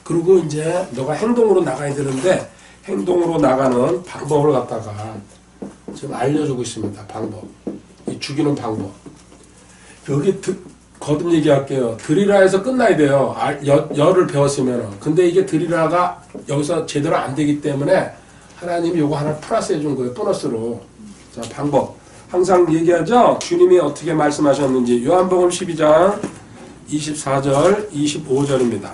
그리고 이제 너가 행동으로 나가야 되는데 행동으로 나가는 방법을 갖다가 지금 알려주고 있습니다. 방법. 이 죽이는 방법. 여기 거듭 얘기할게요. 드리라에서 끝나야 돼요. 열을 배웠으면. 근데 이게 드리라가 여기서 제대로 안 되기 때문에 하나님이 요거 하나 플러스 해준 거예요. 보너스로. 자, 방법. 항상 얘기하죠. 주님이 어떻게 말씀하셨는지. 요한복음 12장 24절, 25절입니다.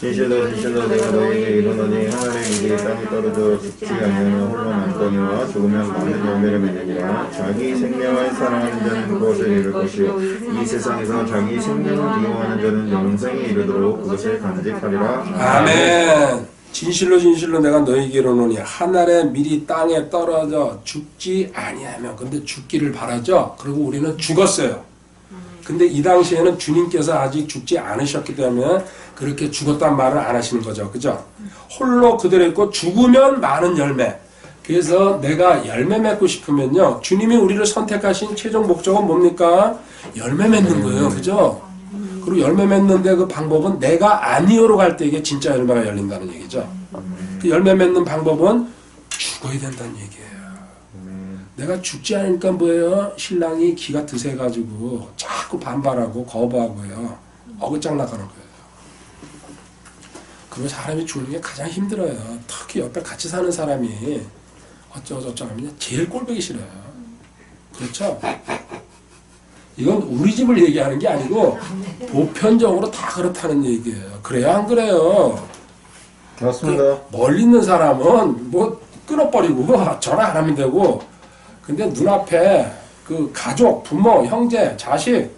진실로 내가 너희에게 이르노니 하늘의 일이 땅에 떨어져 죽지 아니하면 홀로 남거니와 죽으면 많은 열매를 맺느니라. 자기 생명을 사랑하는 자는 그것을 이룰 것이요 이 세상에서 자기 생명을 미워하는 자는 영생에 이르도록 그것을 간직하리라. 아멘. 진실로 내가 너희에게 이르노니 하늘의 밀이 땅에 떨어져 죽지 아니하면. 근데 죽기를 바라죠. 그리고 우리는 죽었어요. 근데 이 당시에는 주님께서 아직 죽지 않으셨기 때문에 그렇게 죽었단 말을 안 하시는 거죠. 그죠? 홀로 그대로 있고 죽으면 많은 열매. 그래서 내가 열매 맺고 싶으면요. 주님이 우리를 선택하신 최종 목적은 뭡니까? 열매 맺는 거예요. 그죠? 그리고 열매 맺는데 그 방법은 내가 아니오로 갈 때 이게 진짜 열매가 열린다는 얘기죠. 그 열매 맺는 방법은 죽어야 된다는 얘기예요. 내가 죽지 않으니까 뭐예요? 신랑이 기가 드세가지고 자꾸 반발하고 거부하고요. 어긋장 나가는 거예요. 그리고 사람이 죽는 게 가장 힘들어요. 특히 옆에 같이 사는 사람이 어쩌고저쩌고 하면 제일 꼴보기 싫어요. 그렇죠? 이건 우리 집을 얘기하는 게 아니고 보편적으로 다 그렇다는 얘기예요. 그래요? 안 그래요? 맞습니다. 멀리 있는 사람은 뭐 끊어버리고 전화 안 하면 되고, 근데 눈앞에 그 가족, 부모, 형제, 자식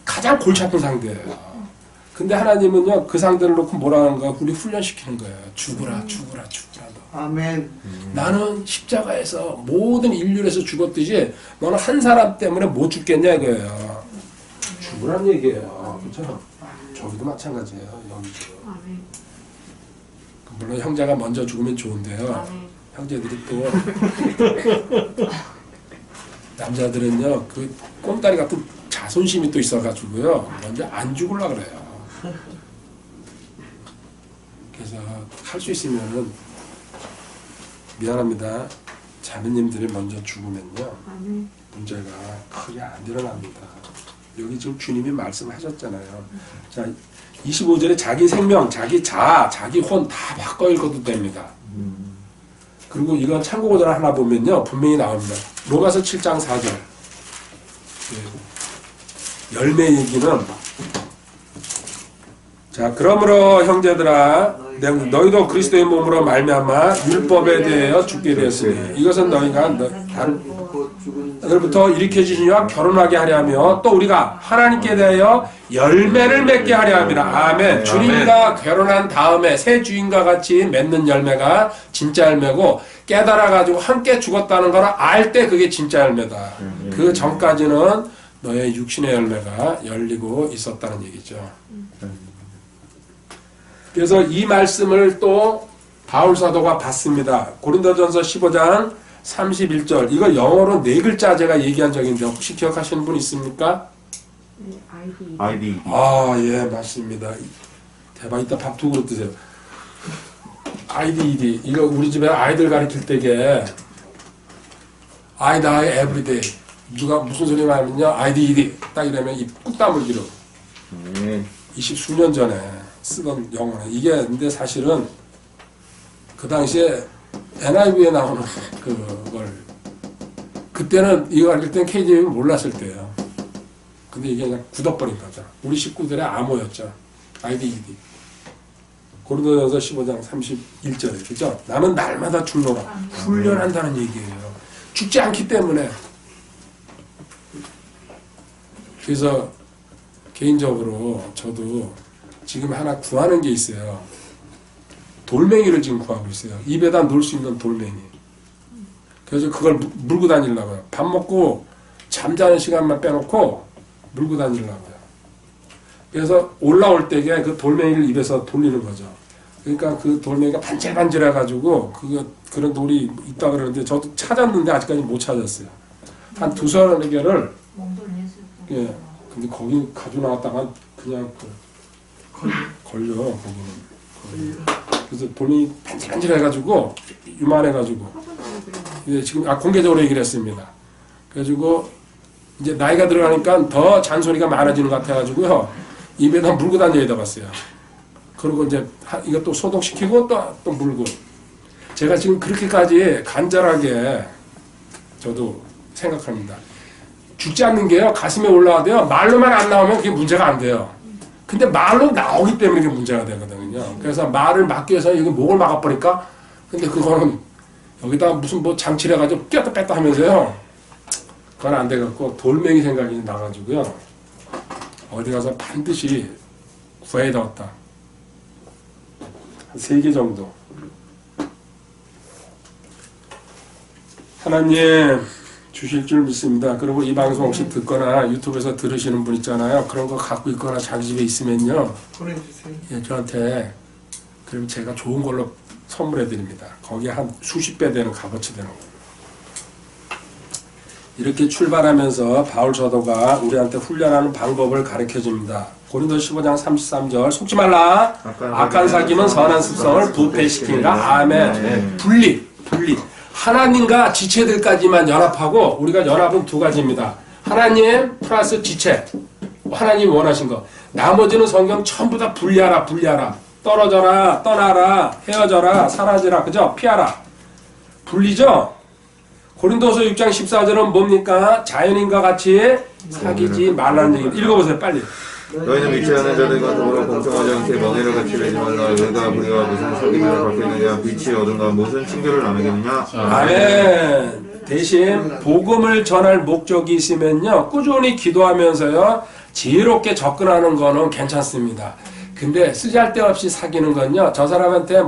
가장 골치 아픈 상대예요. 근데 하나님은요 그 상대를 놓고 뭐라 하는 거야? 우리 훈련시키는 거예요. 죽으라 죽으라 죽으라 너. 아멘. 나는 십자가에서 모든 인류에서 죽었듯이 너는 한 사람 때문에 못 죽겠냐 이거예요. 죽으란 얘기예요. 그렇죠? 저기도 마찬가지예요. 여기도. 아멘. 물론 형제가 먼저 죽으면 좋은데요. 아멘. 형제들이 또 남자들은요 그 꼼다리 같은 자존심이 또 있어가지고요 먼저 안 죽으려 그래요. 그래서 할 수 있으면은 미안합니다. 자매님들이 먼저 죽으면요 아멘. 문제가 크게 안 일어납니다. 여기 지금 주님이 말씀하셨잖아요. 자 25절에 자기 생명, 자기 자아, 자기 혼 다 바꿔 읽어도 됩니다. 그리고 이건 참고구절 하나 보면요 분명히 나옵니다. 로마서 7장 4절 열매 얘기는 자 그러므로 형제들아 너희도 그리스도의 몸으로 말미암아 율법에 대하여 죽게 되었으니 이것은 너희가 다른 그로부터 일으켜진 이와 결혼하게 하려 하며 또 우리가 하나님께 대하여 열매를 맺게 하려 함이라. 아멘. 주님과 결혼한 다음에 새 주인과 같이 맺는 열매가 진짜 열매고 깨달아가지고 함께 죽었다는 걸 알 때 그게 진짜 열매다. 그 전까지는 너의 육신의 열매가 열리고 있었다는 얘기죠. 그래서 이 말씀을 또 바울 사도가 받습니다. 고린도전서 15장 31절. 이거 영어로 네 글자 제가 얘기한 적인데 혹시 기억하시는 분 있습니까? 네, 아이디. 아이디. 아, 예, 맞습니다. 대박, 이따 밥 두 그릇 드세요. IDED. 이거 우리 집에 아이들 가르칠 때게 I die every day. 누가 무슨 소리 하면요. IDED. 딱 이러면 입 꾹 다물기로. 20수년 전에 쓰던 영어는. 이게 근데 사실은 그 당시에 NIV에 나오는 그걸 그때는 이거 가르칠 때는 KJV 몰랐을 때예요. 근데 이게 그냥 굳어버린 거죠. 우리 식구들의 암호였죠. IDED. 고린도전서 15장 31절에 그죠? 나는 날마다 죽노라. 훈련한다는 얘기예요. 죽지 않기 때문에. 그래서 개인적으로 저도 지금 하나 구하는 게 있어요. 돌멩이를 지금 구하고 있어요. 입에다 넣을 수 있는 돌멩이. 그래서 그걸 물고 다니려고요. 밥 먹고 잠자는 시간만 빼놓고 물고 다니려고요. 그래서 올라올 때에 그 돌멩이를 입에서 돌리는 거죠. 그러니까 그 돌멩이가 반질반질해가지고 그런 돌이 있다 그러는데 저도 찾았는데 아직까지 못 찾았어요. 한 두서너 개를 예. 근데 거기 가지고 나왔다가 그냥 걸려 거기는. 그래서 돌멩이 반질반질해가지고 유만해가지고 이제 지금 공개적으로 얘기를 했습니다. 그래가지고 이제 나이가 들어가니까 더 잔소리가 많아지는 것 같아가지고요 입에다 물고 다녀야 봤어요. 그리고 이제 이것도 소독시키고 또 물고. 제가 지금 그렇게까지 간절하게 저도 생각합니다. 죽지 않는 게요 가슴에 올라와도요 말로만 안 나오면 그게 문제가 안 돼요. 근데 말로 나오기 때문에 그게 문제가 되거든요. 그래서 말을 막기 위해서 여기 목을 막아버릴까? 근데 그거는 여기다 무슨 뭐 장치를 해가지고 꼈다 뺐다 하면서요 그건 안 돼갖고 돌멩이 생각이 나가지고요 어디 가서 반드시 구해야 되겠다. 한 3개 정도. 하나님 주실 줄 믿습니다. 그리고 이 방송 혹시 듣거나 유튜브에서 들으시는 분 있잖아요. 그런 거 갖고 있거나 자기 집에 있으면요. 보내주세요. 예, 저한테 그럼 제가 좋은 걸로 선물해 드립니다. 거기에 한 수십 배 되는 값어치 되는 거예요. 이렇게 출발하면서 바울 사도가 우리한테 훈련하는 방법을 가르쳐 줍니다. 고린도서 15장 33절 속지 말라. 악한 사귐은 선한 습성을 부패시키니라. 아멘. 분리. 하나님과 지체들까지만 연합하고, 우리가 연합은 두 가지입니다. 하나님 플러스 지체. 하나님이 원하신 거. 나머지는 성경 전부 다 분리하라. 떨어져라, 떠나라, 헤어져라, 사라지라, 그죠? 피하라. 분리죠? 고린도서 6장 14절은 뭡니까? 자연인과 같이 사귀지 말라는 얘기. 읽어보세요, 빨리. 너희는 믿지않는 자들과 더불어 공평하지 않게 멍해를 같이 내지 말라. 의가 불의와 무슨 사귐을 받겠느냐. 빛이 어둠과 무슨 친교를 나누겠느냐. 아멘. 대신 복음을 전할 목적이 있으면요, 꾸준히 기도하면서요, 지혜롭게 접근하는 거는 괜찮습니다. 근데 쓰잘데없이 사귀는 건요, 저 사람한테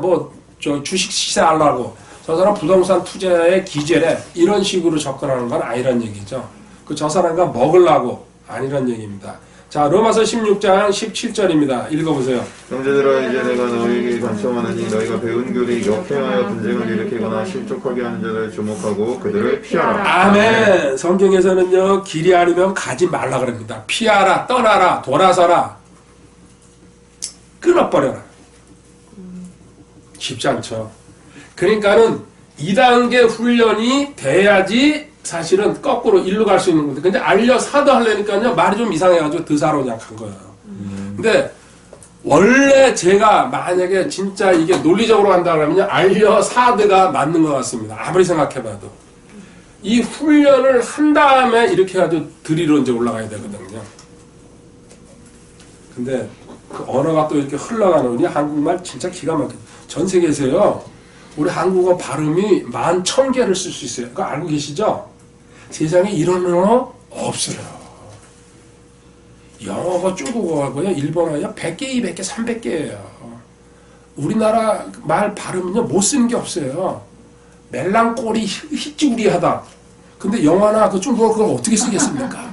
주식 시세하려고, 저 사람 부동산 투자에 기재래, 이런 식으로 접근하는 건 아니란 얘기죠. 저 사람과 먹으려고 아니란 얘기입니다. 자, 로마서 16장 17절입니다. 읽어보세요. 형제들아, 이제 내가 너희에게 간청하느니 너희가 배운 교리 역행하여 분쟁을 일으키거나 실족하게 하는 자를 주목하고 그들을 피하라. 아멘. 성경에서는요, 길이 아니면 가지 말라 그럽니다. 피하라, 떠나라, 돌아서라, 끊어버려라. 쉽지 않죠. 그러니까는 2단계 훈련이 돼야지 사실은 거꾸로 일로 갈 수 있는 건데, 근데 알려 사도 하려니까요, 말이 좀 이상해가지고 드사로 그냥 간 거예요. 근데 원래 제가 만약에 진짜 이게 논리적으로 간다 그러면요, 알려 사드가 맞는 것 같습니다. 아무리 생각해봐도. 이 훈련을 한 다음에 이렇게 해가지고 드리로 이제 올라가야 되거든요. 근데 그 언어가 또 이렇게 흘러가는, 우리 한국말 진짜 기가 막혀요. 전 세계에서요, 우리 한국어 발음이 11,000개를 쓸 수 있어요. 그거 알고 계시죠? 세상에 이런 언어 없어요. 영어가 중국어하고요, 일본어요, 100개, 200개, 300개예요. 우리나라 말 발음은요, 못 쓰는 게 없어요. 멜랑꼬리, 히찌우리하다. 근데 영어나 그 중국어 그걸 어떻게 쓰겠습니까?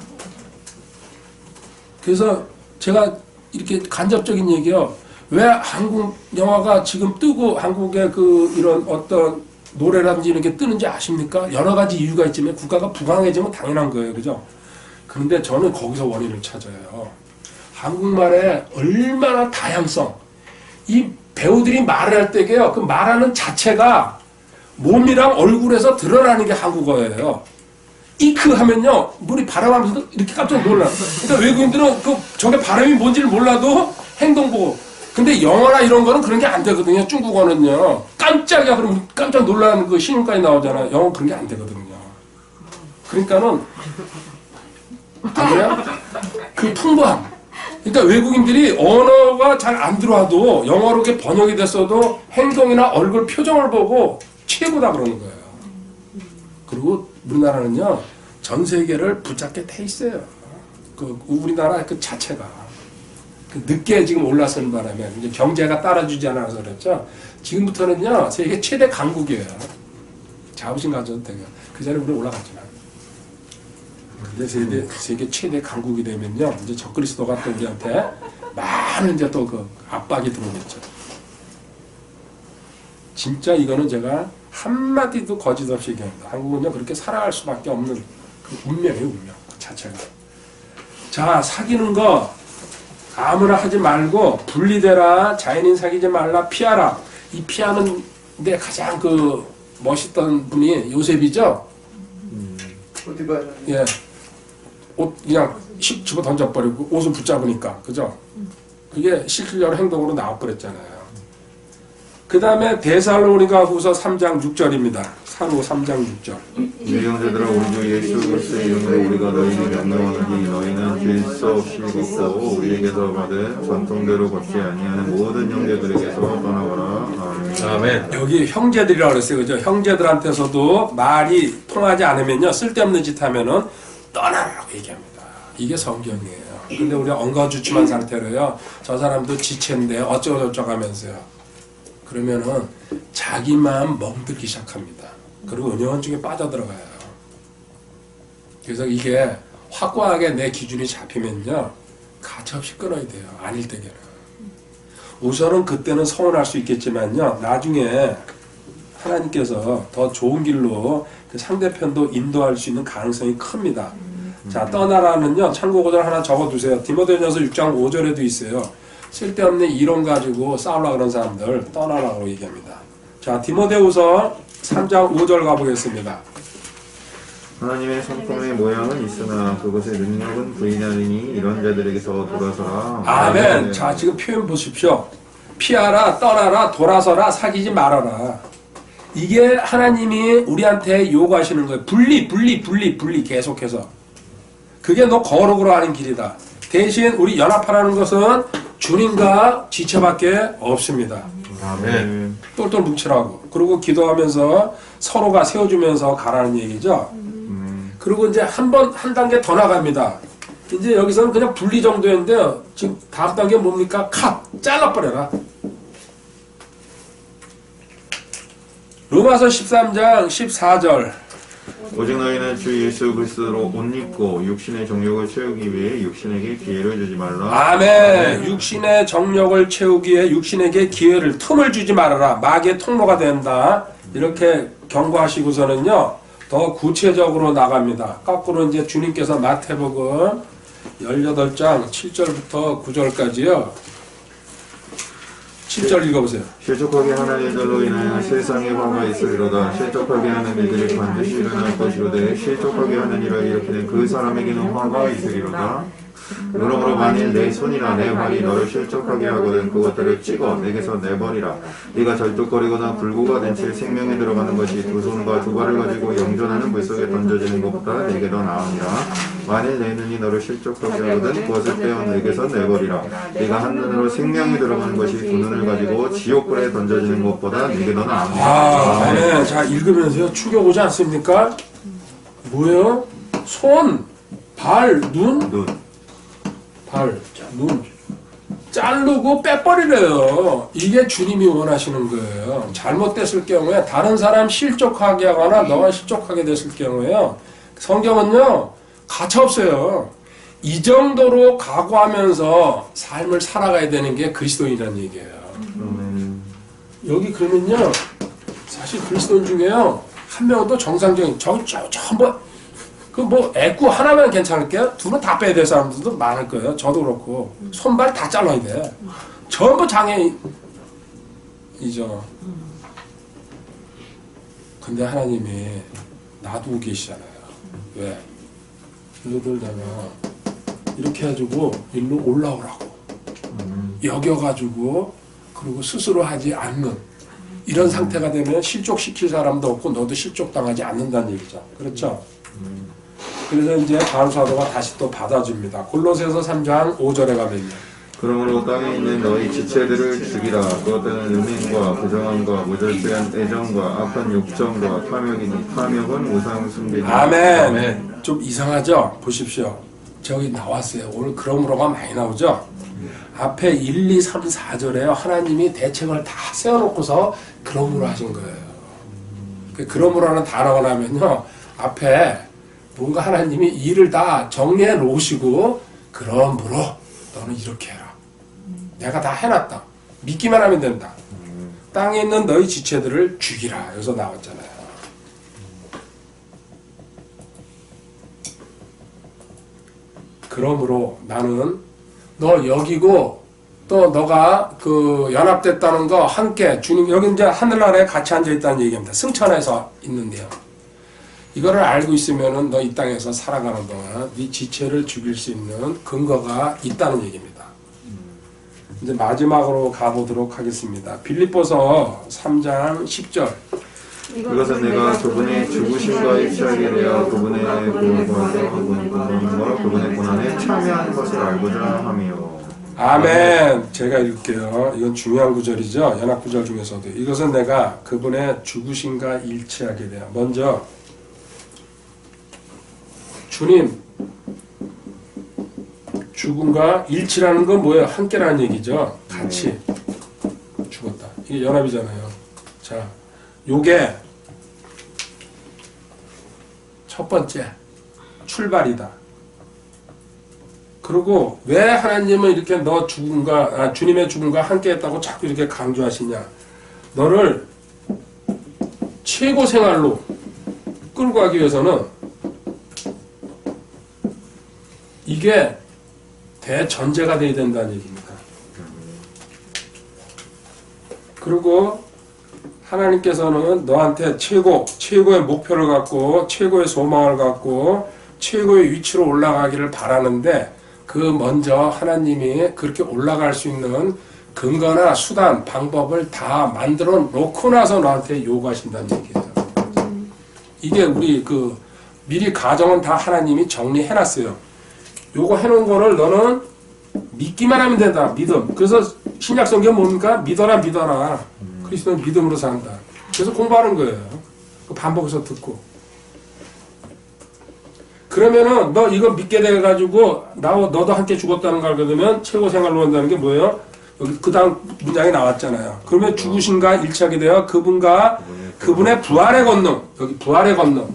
그래서 제가 이렇게 간접적인 얘기요. 왜 한국 영화가 지금 뜨고 한국의 이런 어떤 노래라든지 이런 게 뜨는지 아십니까? 여러 가지 이유가 있지만 국가가 부강해지면 당연한 거예요. 그죠? 그런데 저는 거기서 원인을 찾아요. 한국말의 얼마나 다양성. 이 배우들이 말을 할 때게요, 그 말하는 자체가 몸이랑 얼굴에서 드러나는 게 한국어예요. 이크 하면요, 우리 발음하면서 이렇게 깜짝 놀라. 그러니까 외국인들은 저게 발음이 뭔지를 몰라도 행동 보고. 근데 영어나 이런 거는 그런 게 안 되거든요. 중국어는요. 깜짝이야. 그러면 깜짝 놀라는 그 신음까지 나오잖아요. 영어 그런 게 안 되거든요. 그러니까는, 안 그래요? 그 풍부함. 그러니까 외국인들이 언어가 잘 안 들어와도 영어로 이렇게 번역이 됐어도 행동이나 얼굴 표정을 보고 최고다 그러는 거예요. 그리고 우리나라는요, 전 세계를 붙잡게 돼 있어요. 우리나라 그 자체가. 늦게 지금 올라서는 바람에 이제 경제가 따라주지 않아서 그랬죠. 지금부터는요, 세계 최대 강국이에요. 자부심 가져도 돼요. 그 전에 우리 올라갔지만. 근데 세계 최대 강국이 되면요, 이제 적그리스도가 또 우리한테 많은 이제 또 압박이 들어오겠죠. 진짜 이거는 제가 한마디도 거짓 없이 얘기합니다. 한국은요, 그렇게 살아갈 수밖에 없는 그 운명이에요, 운명. 그 자체가. 자, 사귀는 거 아무나 하지 말고 분리되라, 자연인 사귀지 말라, 피하라. 이 피하는 데 가장 멋있던 분이 요셉이죠? 어디 봐요? 예. 옷 그냥 씩 집어 던져버리고 옷을 붙잡으니까. 그죠? 그게 실질적으로 행동으로 나와버렸잖아요. 그 다음에 데살로니가후서 3장 6절입니다. 사로 3장 6절. 이 형제들아, 우리 주 예수 그리스도의 이름으로 우리가 너희에게 명령하노니 너희는 질서 없이 걷고 우리에게서 받은 전통대로 걷지 아니하는 모든 형제들에게서 떠나거라. 아멘. 여기 형제들이라고 그랬어요. 그죠? 형제들한테서도 말이 통하지 않으면요, 쓸데없는 짓 하면은 떠나라고 얘기합니다. 이게 성경이에요. 근데 우리가 엉거주춤한 상태로요, 저 사람도 지체인데 어쩌고저쩌고 하면서요, 그러면은 자기만 멍들기 시작합니다. 그리고 은연한 중에 빠져들어가요. 그래서 이게 확고하게 내 기준이 잡히면요, 가차없이 끊어야 돼요. 아닐 때에는. 우선은 그때는 서운할 수 있겠지만요. 나중에 하나님께서 더 좋은 길로 그 상대편도 인도할 수 있는 가능성이 큽니다. 자, 떠나라는요. 참고구절 하나 적어두세요. 디모데전서 6장 5절에도 있어요. 쓸데없는 이론 가지고 싸우려고 그런 사람들 떠나라고 얘기합니다. 자, 디모데후서 3장 5절 가보겠습니다. 하나님의 성품의 모양은 있으나 그것의 능력은 부인하리니 이런 자들에게서 돌아서라. 아멘. 자, 지금 표현 보십시오. 피하라, 떠나라, 돌아서라, 사귀지 말아라. 이게 하나님이 우리한테 요구하시는 거예요. 분리 계속해서. 그게 너 거룩으로 하는 길이다. 대신 우리 연합하라는 것은 주님과 지체밖에 없습니다. 아멘. 똘똘 뭉치라고. 그리고 기도하면서 서로가 세워주면서 가라는 얘기죠. 그리고 이제 한 단계 더 나갑니다. 이제 여기서는 그냥 분리 정도인데요. 지금 다음 단계 뭡니까? 컷! 잘라버려라. 로마서 13장 14절. 오직 너희는 주 예수 그리스도로 옷 입고 육신의 정욕을 채우기 위해 육신에게 기회를 주지 말라. 아멘. 육신의 정력을 채우기 위해 육신에게 기회를, 틈을 주지 말아라. 마귀의 통로가 된다. 이렇게 경고하시고서는요. 더 구체적으로 나갑니다. 거꾸로 이제 주님께서 마태복음 18장 7절부터 9절까지요. 7절 읽어보세요. 실족하게 하는 일들로 인하여 세상에 화가 있으리로다. 실족하게 하는 일들이 반드시 일어날 것이로되 실족하게 하는 일을 일으키는 그 사람에게는 화가 있으리로다. 그러므로 만일 내 손이나 내 발이 너를 실족하게 하거든 그것들을 찍어 내게서 내버리라. 네가 절뚝거리거나 불구가 된 채 생명에 들어가는 것이 두 손과 두 발을 가지고 영존하는 물속에 던져지는 것보다 내게 더 나으니라. 만일 내 눈이 너를 실족하게 하거든 그것을 떼어 내게서 내버리라. 네가 한 눈으로 생명에 들어가는 것이 두 눈을 가지고 지옥불에 던져지는 것보다 내게 더 나으니라. 네. 자, 읽으면서요. 충격 오지 않습니까? 뭐예요? 손, 발, 눈, 발, 눈 자르고 빼버리래요. 이게 주님이 원하시는 거예요. 잘못됐을 경우에 다른 사람 실족하게 하거나 너가 실족하게 됐을 경우에요. 성경은요. 가차없어요. 이 정도로 각오하면서 삶을 살아가야 되는 게 그리스도인이라는 얘기예요. 여기 그러면요. 사실 그리스도인 중에요. 한 명도 정상적인 뭐 애꾸 하나면 괜찮을게요. 둘은 다 빼야 될 사람들도 많을 거예요. 저도 그렇고 손발 다 잘라야 돼. 전부 장애이죠. 근데 하나님이 놔두고 계시잖아요. 왜? 너희들 내가 이렇게 해가지고 일로 올라오라고 여겨가지고 그리고 스스로 하지 않는 이런 상태가 되면 실족시킬 사람도 없고 너도 실족당하지 않는다는 얘기죠. 그렇죠? 그래서 이제 바울 사도가 다시 또 받아줍니다. 골로새서 3장 5절에 가면요. 그러므로 땅에 있는 너희 지체들을 죽이라. 그것들은 음행과 부정함과 무절제한 애정과 악한 욕정과 탐욕이니 탐욕은 우상 숭배니. 아멘. 좀 이상하죠? 보십시오. 저기 나왔어요. 오늘 그러므로가 많이 나오죠? 앞에 1, 2, 3, 4절에요. 하나님이 대책을 다 세워놓고서 그러므로 하신 거예요. 그러므로라는 단어가 나면요. 앞에 뭔가 하나님이 일을 다 정리해 놓으시고 그러므로 너는 이렇게 해라. 내가 다 해놨다. 믿기만 하면 된다. 땅에 있는 너희 지체들을 죽이라. 여기서 나왔잖아요. 그러므로 나는 너 여기고 또 너가 그 연합됐다는 거 함께 주님 여기 이제 하늘나라에 같이 앉아 있다는 얘기입니다. 승천해서 있는데요. 이거를 알고 있으면은 너 이 땅에서 살아가는 동안 네 지체를 죽일 수 있는 근거가 있다는 얘기입니다. 이제 마지막으로 가보도록 하겠습니다. 빌립보서 3장 10절. 그것은 내가 그분의 죽으심과 입시하게 되어 그분의 고난과 그분의 고난에 참여한 것을 알고자 함이요. 아멘. 제가 읽을게요. 이건 중요한 구절이죠. 연합 구절 중에서도. 이것은 내가 그분의 죽으심과 일치하게 돼요. 먼저 주님 죽음과 일치라는 건 뭐예요? 함께라는 얘기죠. 같이 죽었다. 이게 연합이잖아요. 자, 요게 첫 번째 출발이다. 그리고 왜 하나님은 이렇게 너 죽음과 주님의 죽음과 함께했다고 자꾸 이렇게 강조하시냐? 너를 최고 생활로 끌고 가기 위해서는 이게 대전제가 되어야 된다는 얘기입니다. 그리고 하나님께서는 너한테 최고의 목표를 갖고 최고의 소망을 갖고 최고의 위치로 올라가기를 바라는데 그 먼저 하나님이 그렇게 올라갈 수 있는 근거나 수단, 방법을 다 만들어 놓고 나서 너한테 요구하신다는 얘기예요. 이게 우리 미리 가정은 다 하나님이 정리해놨어요. 요거 해놓은 거를 너는 믿기만 하면 된다. 믿음. 그래서 신약성경 뭡니까? 믿어라. 그리스도는 믿음으로 산다. 그래서 공부하는 거예요. 반복해서 듣고. 그러면은 너 이거 믿게 돼가지고 너도 함께 죽었다는 걸 알게 되면 최고 생활로 한다는 게 뭐예요? 여기 그 다음 문장이 나왔잖아요. 그러면 죽으신가 일치하게 되어 그분의 부활의 권능. 여기 부활의 권능.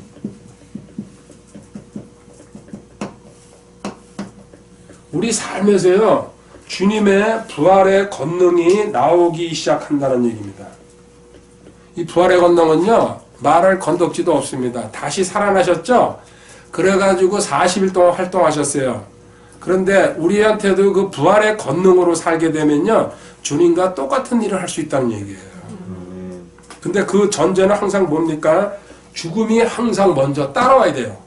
우리 삶에서요, 주님의 부활의 권능이 나오기 시작한다는 얘기입니다. 이 부활의 권능은요, 말할 건덕지도 없습니다. 다시 살아나셨죠? 그래가지고 40일 동안 활동하셨어요. 그런데 우리한테도 그 부활의 권능으로 살게 되면요, 주님과 똑같은 일을 할 수 있다는 얘기예요. 근데 그 전제는 항상 뭡니까? 죽음이 항상 먼저 따라와야 돼요.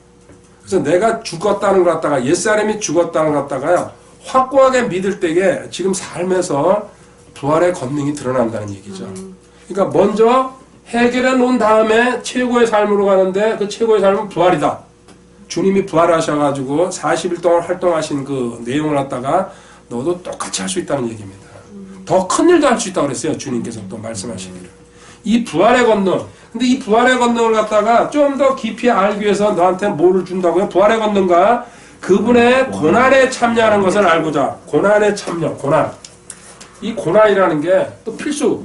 그래서 내가 죽었다는 것 갖다가, 옛사람이 죽었다는 것 갖다가요, 확고하게 믿을 때에 지금 삶에서 부활의 권능이 드러난다는 얘기죠. 그러니까 먼저 해결해 놓은 다음에 최고의 삶으로 가는데 그 최고의 삶은 부활이다. 주님이 부활하셔가지고 40일 동안 활동하신 그 내용을 갖다가 너도 똑같이 할 수 있다는 얘기입니다. 더 큰 일도 할 수 있다고 그랬어요. 주님께서 또 말씀하시기를. 이 부활의 권능. 근데 이 부활의 권능을 갖다가 좀 더 깊이 알기 위해서 너한테 뭐를 준다고요? 부활의 권능과 그분의 고난에 참여하는 것을 알고자. 고난에 참여, 고난. 이 고난이라는 게 또 필수.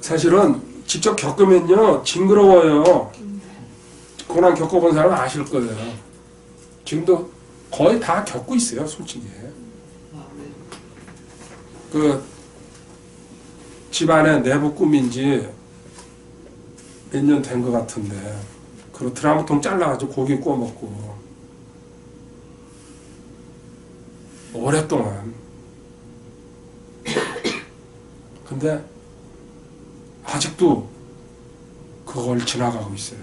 사실은 직접 겪으면요, 징그러워요. 고난 겪어본 사람은 아실 거예요. 지금도 거의 다 겪고 있어요, 솔직히. 집안에 내부 꾸민 지 몇 년 된 것 같은데, 드라마통 잘라가지고 고기 구워 먹고, 오랫동안. 근데, 아직도 그걸 지나가고 있어요.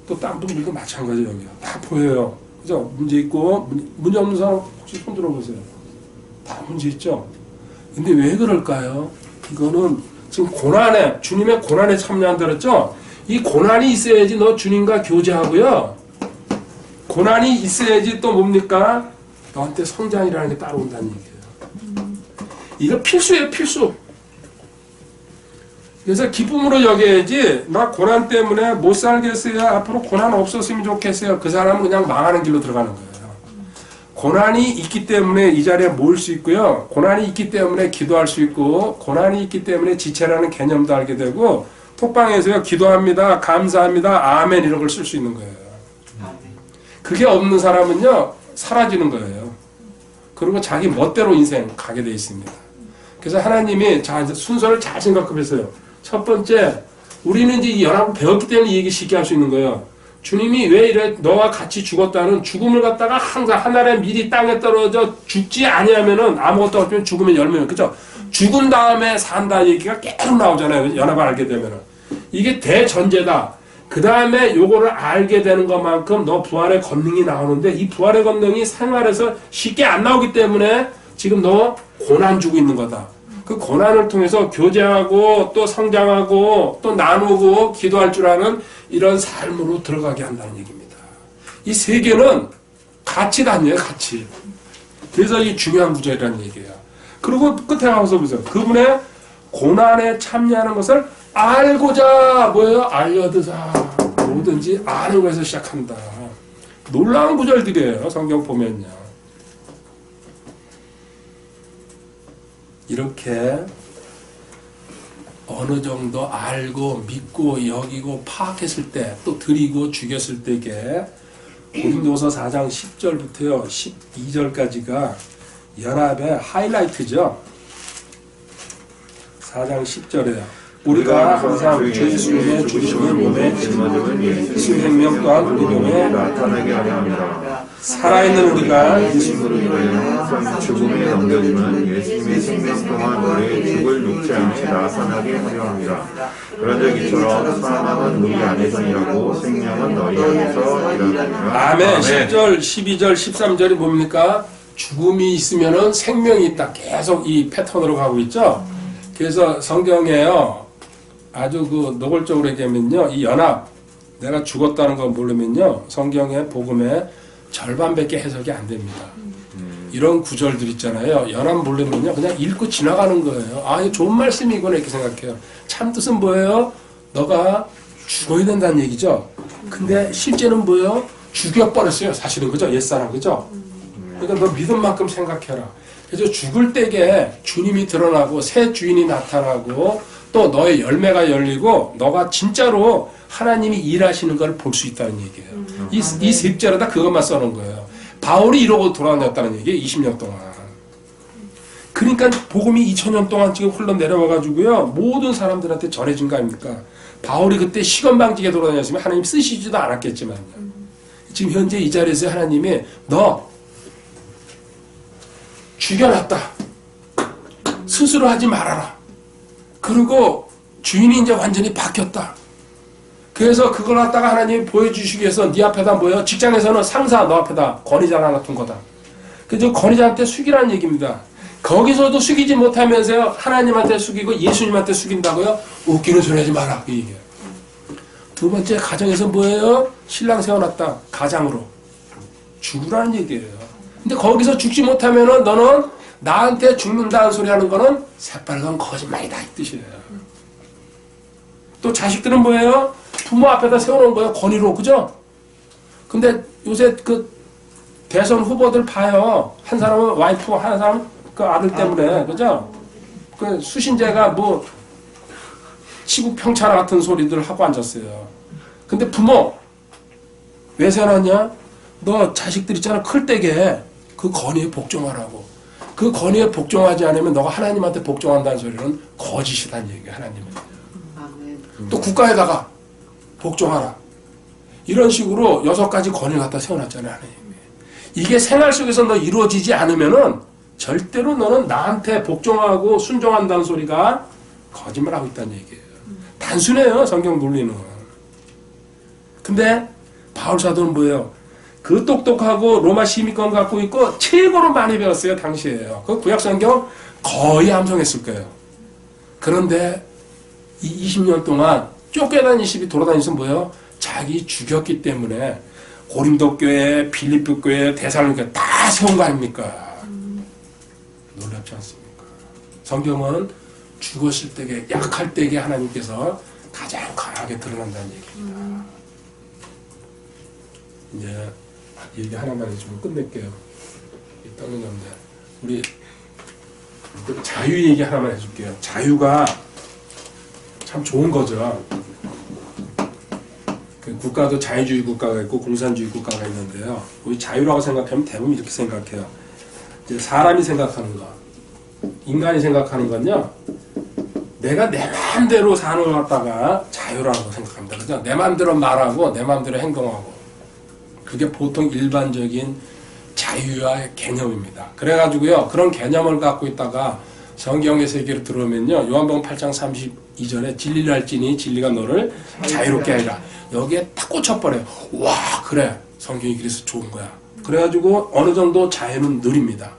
또 딴 분들도 마찬가지 여기요. 다 보여요. 그죠? 문제 있고, 문제 없는 사람 혹시 손 들어보세요. 다 문제 있죠? 근데 왜 그럴까요? 이거는 지금 주님의 고난에 참여한다 그랬죠? 이 고난이 있어야지 너 주님과 교제하고요. 고난이 있어야지 또 뭡니까? 너한테 성장이라는 게 따라온다는 얘기예요. 이거 필수예요, 필수. 그래서 기쁨으로 여겨야지, 나 고난 때문에 못 살겠어요. 앞으로 고난 없었으면 좋겠어요. 그 사람은 그냥 망하는 길로 들어가는 거예요. 고난이 있기 때문에 이 자리에 모일 수 있고요. 고난이 있기 때문에 기도할 수 있고, 고난이 있기 때문에 지체라는 개념도 알게 되고, 톡방에서요, 기도합니다, 감사합니다, 아멘 이런 걸 쓸 수 있는 거예요. 그게 없는 사람은요, 사라지는 거예요. 그리고 자기 멋대로 인생 가게 돼 있습니다. 그래서 하나님이 이제 순서를 잘 생각해보세요. 첫 번째, 우리는 이제 이 연합을 배웠기 때문에 이 얘기 쉽게 할 수 있는 거예요. 주님이 왜 이래 너와 같이 죽었다는 죽음을 갖다가 항상 하늘에 미리 땅에 떨어져 죽지 아니하면은 아무것도 없으면 죽으면 열매는, 그죠? 죽은 다음에 산다 얘기가 계속 나오잖아요. 연합을 알게 되면은. 이게 대전제다. 그 다음에 요거를 알게 되는 것만큼 너 부활의 권능이 나오는데, 이 부활의 권능이 생활에서 쉽게 안 나오기 때문에 지금 너 고난 주고 있는 거다. 그 고난을 통해서 교제하고 또 성장하고 또 나누고 기도할 줄 아는 이런 삶으로 들어가게 한다는 얘기입니다. 이 세 개는 같이 다녀요, 같이. 그래서 이 중요한 구절이라는 얘기예요. 그리고 끝에 가서 보세요. 그분의 고난에 참여하는 것을 알고자, 뭐예요? 알려드사. 뭐든지 아는 것에서 시작한다. 놀라운 구절들이에요, 성경 보면요. 이렇게 어느 정도 알고 믿고 여기고 파악했을 때, 또 드리고 죽였을 때에 고린도서 4장 10절부터요 12절까지가 연합의 하이라이트죠. 4장 10절에요. 우리가 항상 주 예수님의 죽으심을 몸에 짊어지는 생명 또한 우리 몸에 나타나게 하려 합니다. 살아있는 우리가 예수님으로 인하여 항상 죽음에 넘겨지는 예수님의 생명 동안 우리의 죽을 육체 안에 나타나게 하려 합니다. 그런즉 이처럼 사망은 우리 안에서이라고 생명은 너희 안에서 일어납니다. 아멘. 10절, 12절, 13절이 뭡니까? 죽음이 있으면은 생명이 있다. 계속 이 패턴으로 가고 있죠. 그래서 성경에요. 아주 그 노골적으로 얘기하면요. 이 연합, 내가 죽었다는 걸 모르면요. 성경의 복음의 절반밖에 해석이 안 됩니다. 이런 구절들 있잖아요. 연합 모르면요. 그냥 읽고 지나가는 거예요. 아, 이거 좋은 말씀이구나 이렇게 생각해요. 참 뜻은 뭐예요? 너가 죽어야 된다는 얘기죠. 근데 실제는 뭐예요? 죽여버렸어요. 사실은 그죠? 옛사람 그죠? 그러니까 너 믿은 만큼 생각해라. 그래서 죽을 때에 주님이 드러나고 새 주인이 나타나고 또 너의 열매가 열리고 너가 진짜로 하나님이 일하시는 걸 볼 수 있다는 얘기예요. 이 10절에다 그것만 써놓은 거예요. 바울이 이러고 돌아다녔다는 얘기예요. 20년 동안. 그러니까 복음이 2000년 동안 지금 흘러내려와가지고요. 모든 사람들한테 전해진 거 아닙니까? 바울이 그때 시건방지게 돌아다녔으면 하나님 쓰시지도 않았겠지만요. 지금 현재 이 자리에서 하나님이 너 죽여놨다. 스스로 하지 말아라. 그리고 주인이 이제 완전히 바뀌었다. 그래서 그걸 갖다가 하나님이 보여주시기 위해서 네 앞에다 뭐예요? 직장에서는 상사 너 앞에다 권위자 하나 둔 거다. 그래서 권위자한테 숙이라는 얘기입니다. 거기서도 숙이지 못하면서요. 하나님한테 숙이고 예수님한테 숙인다고요? 웃기는 소리 하지 마라. 그 얘기예요. 두 번째 가정에서 뭐예요? 신랑 세워놨다. 가장으로. 죽으라는 얘기예요. 근데 거기서 죽지 못하면은 너는 나한테 죽는다는 소리 하는 거는 새빨간 거짓말이다 이 뜻이에요. 또 자식들은 뭐예요? 부모 앞에다 세워놓은 거예요. 권위로 그죠? 근데 요새 그 대선 후보들 봐요. 한 사람은 와이프, 한 사람은 그 아들 때문에 그죠? 그 수신제가 뭐 치국 평차라 같은 소리들 하고 앉았어요. 근데 부모 왜 세워놨냐? 너 자식들 있잖아 클 때게 그 권위에 복종하라고. 그 권위에 복종하지 않으면 너가 하나님한테 복종한다는 소리는 거짓이라는 얘기야. 하나님은. 또 국가에다가 복종하라. 이런 식으로 6가지 권위를 갖다 세워놨잖아요. 하나님이. 이게 생활 속에서 너 이루어지지 않으면은 절대로 너는 나한테 복종하고 순종한다는 소리가 거짓말하고 있다는 얘기예요. 단순해요. 성경 논리는. 근데 바울 사도는 뭐예요? 그 똑똑하고 로마 시민권 갖고 있고 최고로 많이 배웠어요. 당시에요. 그 구약성경 거의 암송했을 거예요. 그런데 이 20년 동안 쫓겨난 20이 돌아다니면서 뭐예요? 자기 죽였기 때문에 고린도 교회, 빌립보 교회, 데살로니가 다 세운 거 아닙니까? 놀랍지 않습니까? 성경은 죽었을 때에 약할 때에 하나님께서 가장 강하게 드러난다는 얘기입니다. 이제 얘기 하나만 해주면 끝낼게요. 떠는 건데 우리 자유 얘기 하나만 해줄게요. 자유가 참 좋은 거죠. 그 국가도 자유주의 국가가 있고 공산주의 국가가 있는데요. 우리 자유라고 생각하면 대부분 이렇게 생각해요. 이제 사람이 생각하는 거, 인간이 생각하는 건요. 내가 내 마음대로 사는 걸 갖다가 자유라고 생각합니다. 그죠? 내 마음대로 말하고 내 마음대로 행동하고. 그게 보통 일반적인 자유의 개념입니다. 그래가지고요. 그런 개념을 갖고 있다가 성경의 세계로 들어오면요. 요한복음 8장 32절에 진리를 알지니 진리가 너를 자유롭게 하리라. 여기에 딱 꽂혀버려요. 와 그래 성경이 그래서 좋은 거야. 그래가지고 어느 정도 자유는 느립니다.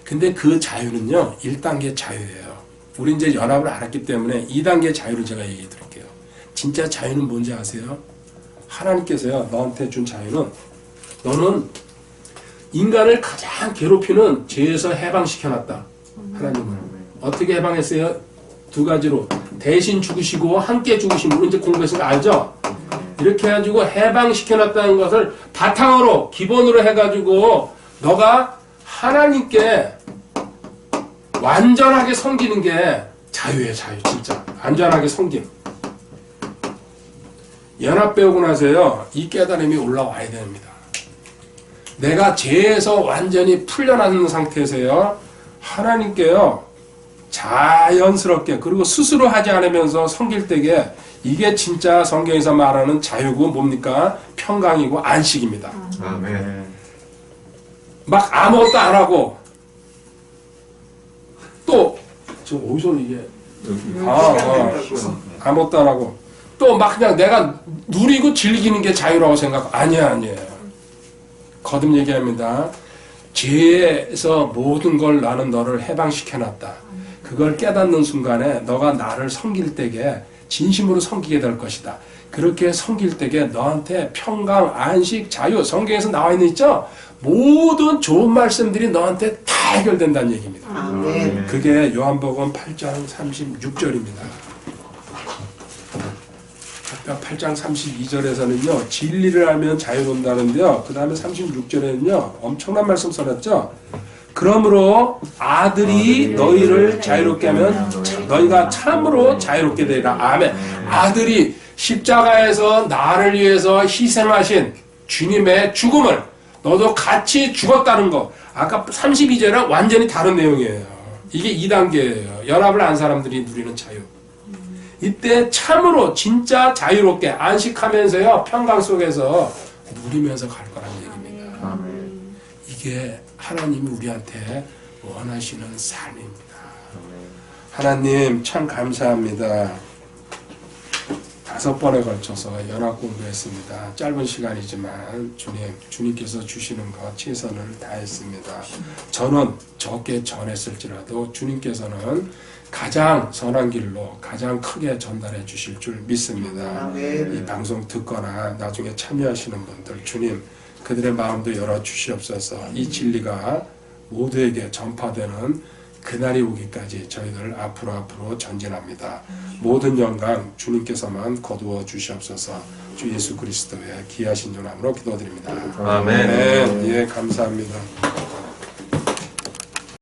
근데 그 자유는요. 1단계 자유예요. 우리 이제 연합을 알았기 때문에 2단계 자유를 제가 얘기해 드릴게요. 진짜 자유는 뭔지 아세요? 하나님께서요. 너한테 준 자유는 너는 인간을 가장 괴롭히는 죄에서 해방시켜놨다. 하나님은. 어떻게 해방했어요? 2가지로. 대신 죽으시고 함께 죽으신 분 이제 공부했으니까 알죠? 이렇게 해가지고 해방시켜놨다는 것을 바탕으로 기본으로 해가지고 너가 하나님께 완전하게 섬기는 게 자유예요. 자유 진짜. 완전하게 섬김. 연합 배우고 나서요. 이 깨달음이 올라와야 됩니다. 내가 죄에서 완전히 풀려난 상태에서요, 하나님께요, 자연스럽게, 그리고 스스로 하지 않으면서 섬길 때에 이게 진짜 성경에서 말하는 자유고 뭡니까? 평강이고 안식입니다. 아멘. 막 아무것도 안 하고, 또, 저 어디서 이게, 아무것도 안 하고, 또 막 그냥 내가 누리고 즐기는 게 자유라고 생각, 아니에요. 거듭 얘기합니다. 죄에서 모든 걸 나는 너를 해방시켜놨다. 그걸 깨닫는 순간에 너가 나를 섬길 때에 진심으로 섬기게 될 것이다. 그렇게 섬길 때에 너한테 평강, 안식, 자유, 성경에서 나와 있는 있죠? 모든 좋은 말씀들이 너한테 다 해결된다는 얘기입니다. 아멘. 그게 요한복음 8장 36절입니다. 8장 32절에서는요, 진리를 알면 자유로운다는데요, 그 다음에 36절에는요, 엄청난 말씀 써놨죠? 그러므로 아들이 너희를 자유롭게 하면 너희가 참으로 자유롭게 되리라. 아멘. 아들이 십자가에서 나를 위해서 희생하신 주님의 죽음을 너도 같이 죽었다는 거. 아까 32절은 완전히 다른 내용이에요. 이게 2단계예요. 연합을 안 사람들이 누리는 자유. 이때 참으로 진짜 자유롭게 안식하면서요, 평강 속에서 누리면서 갈 거라는 얘기입니다. 아멘. 이게 하나님이 우리한테 원하시는 삶입니다. 하나님 참 감사합니다. 5번에 걸쳐서 연합 공부했습니다. 짧은 시간이지만 주님께서 주시는 것 최선을 다했습니다. 저는 적게 전했을지라도 주님께서는 가장 선한 길로 가장 크게 전달해 주실 줄 믿습니다. 아멘. 이 방송 듣거나 나중에 참여하시는 분들, 주님 그들의 마음도 열어 주시옵소서. 이 진리가 모두에게 전파되는 그날이 오기까지 저희들 앞으로 전진합니다. 모든 영광 주님께서만 거두어 주시옵소서. 주 예수 그리스도의 귀하신 이름으로 기도드립니다. 아멘. 예, 감사합니다.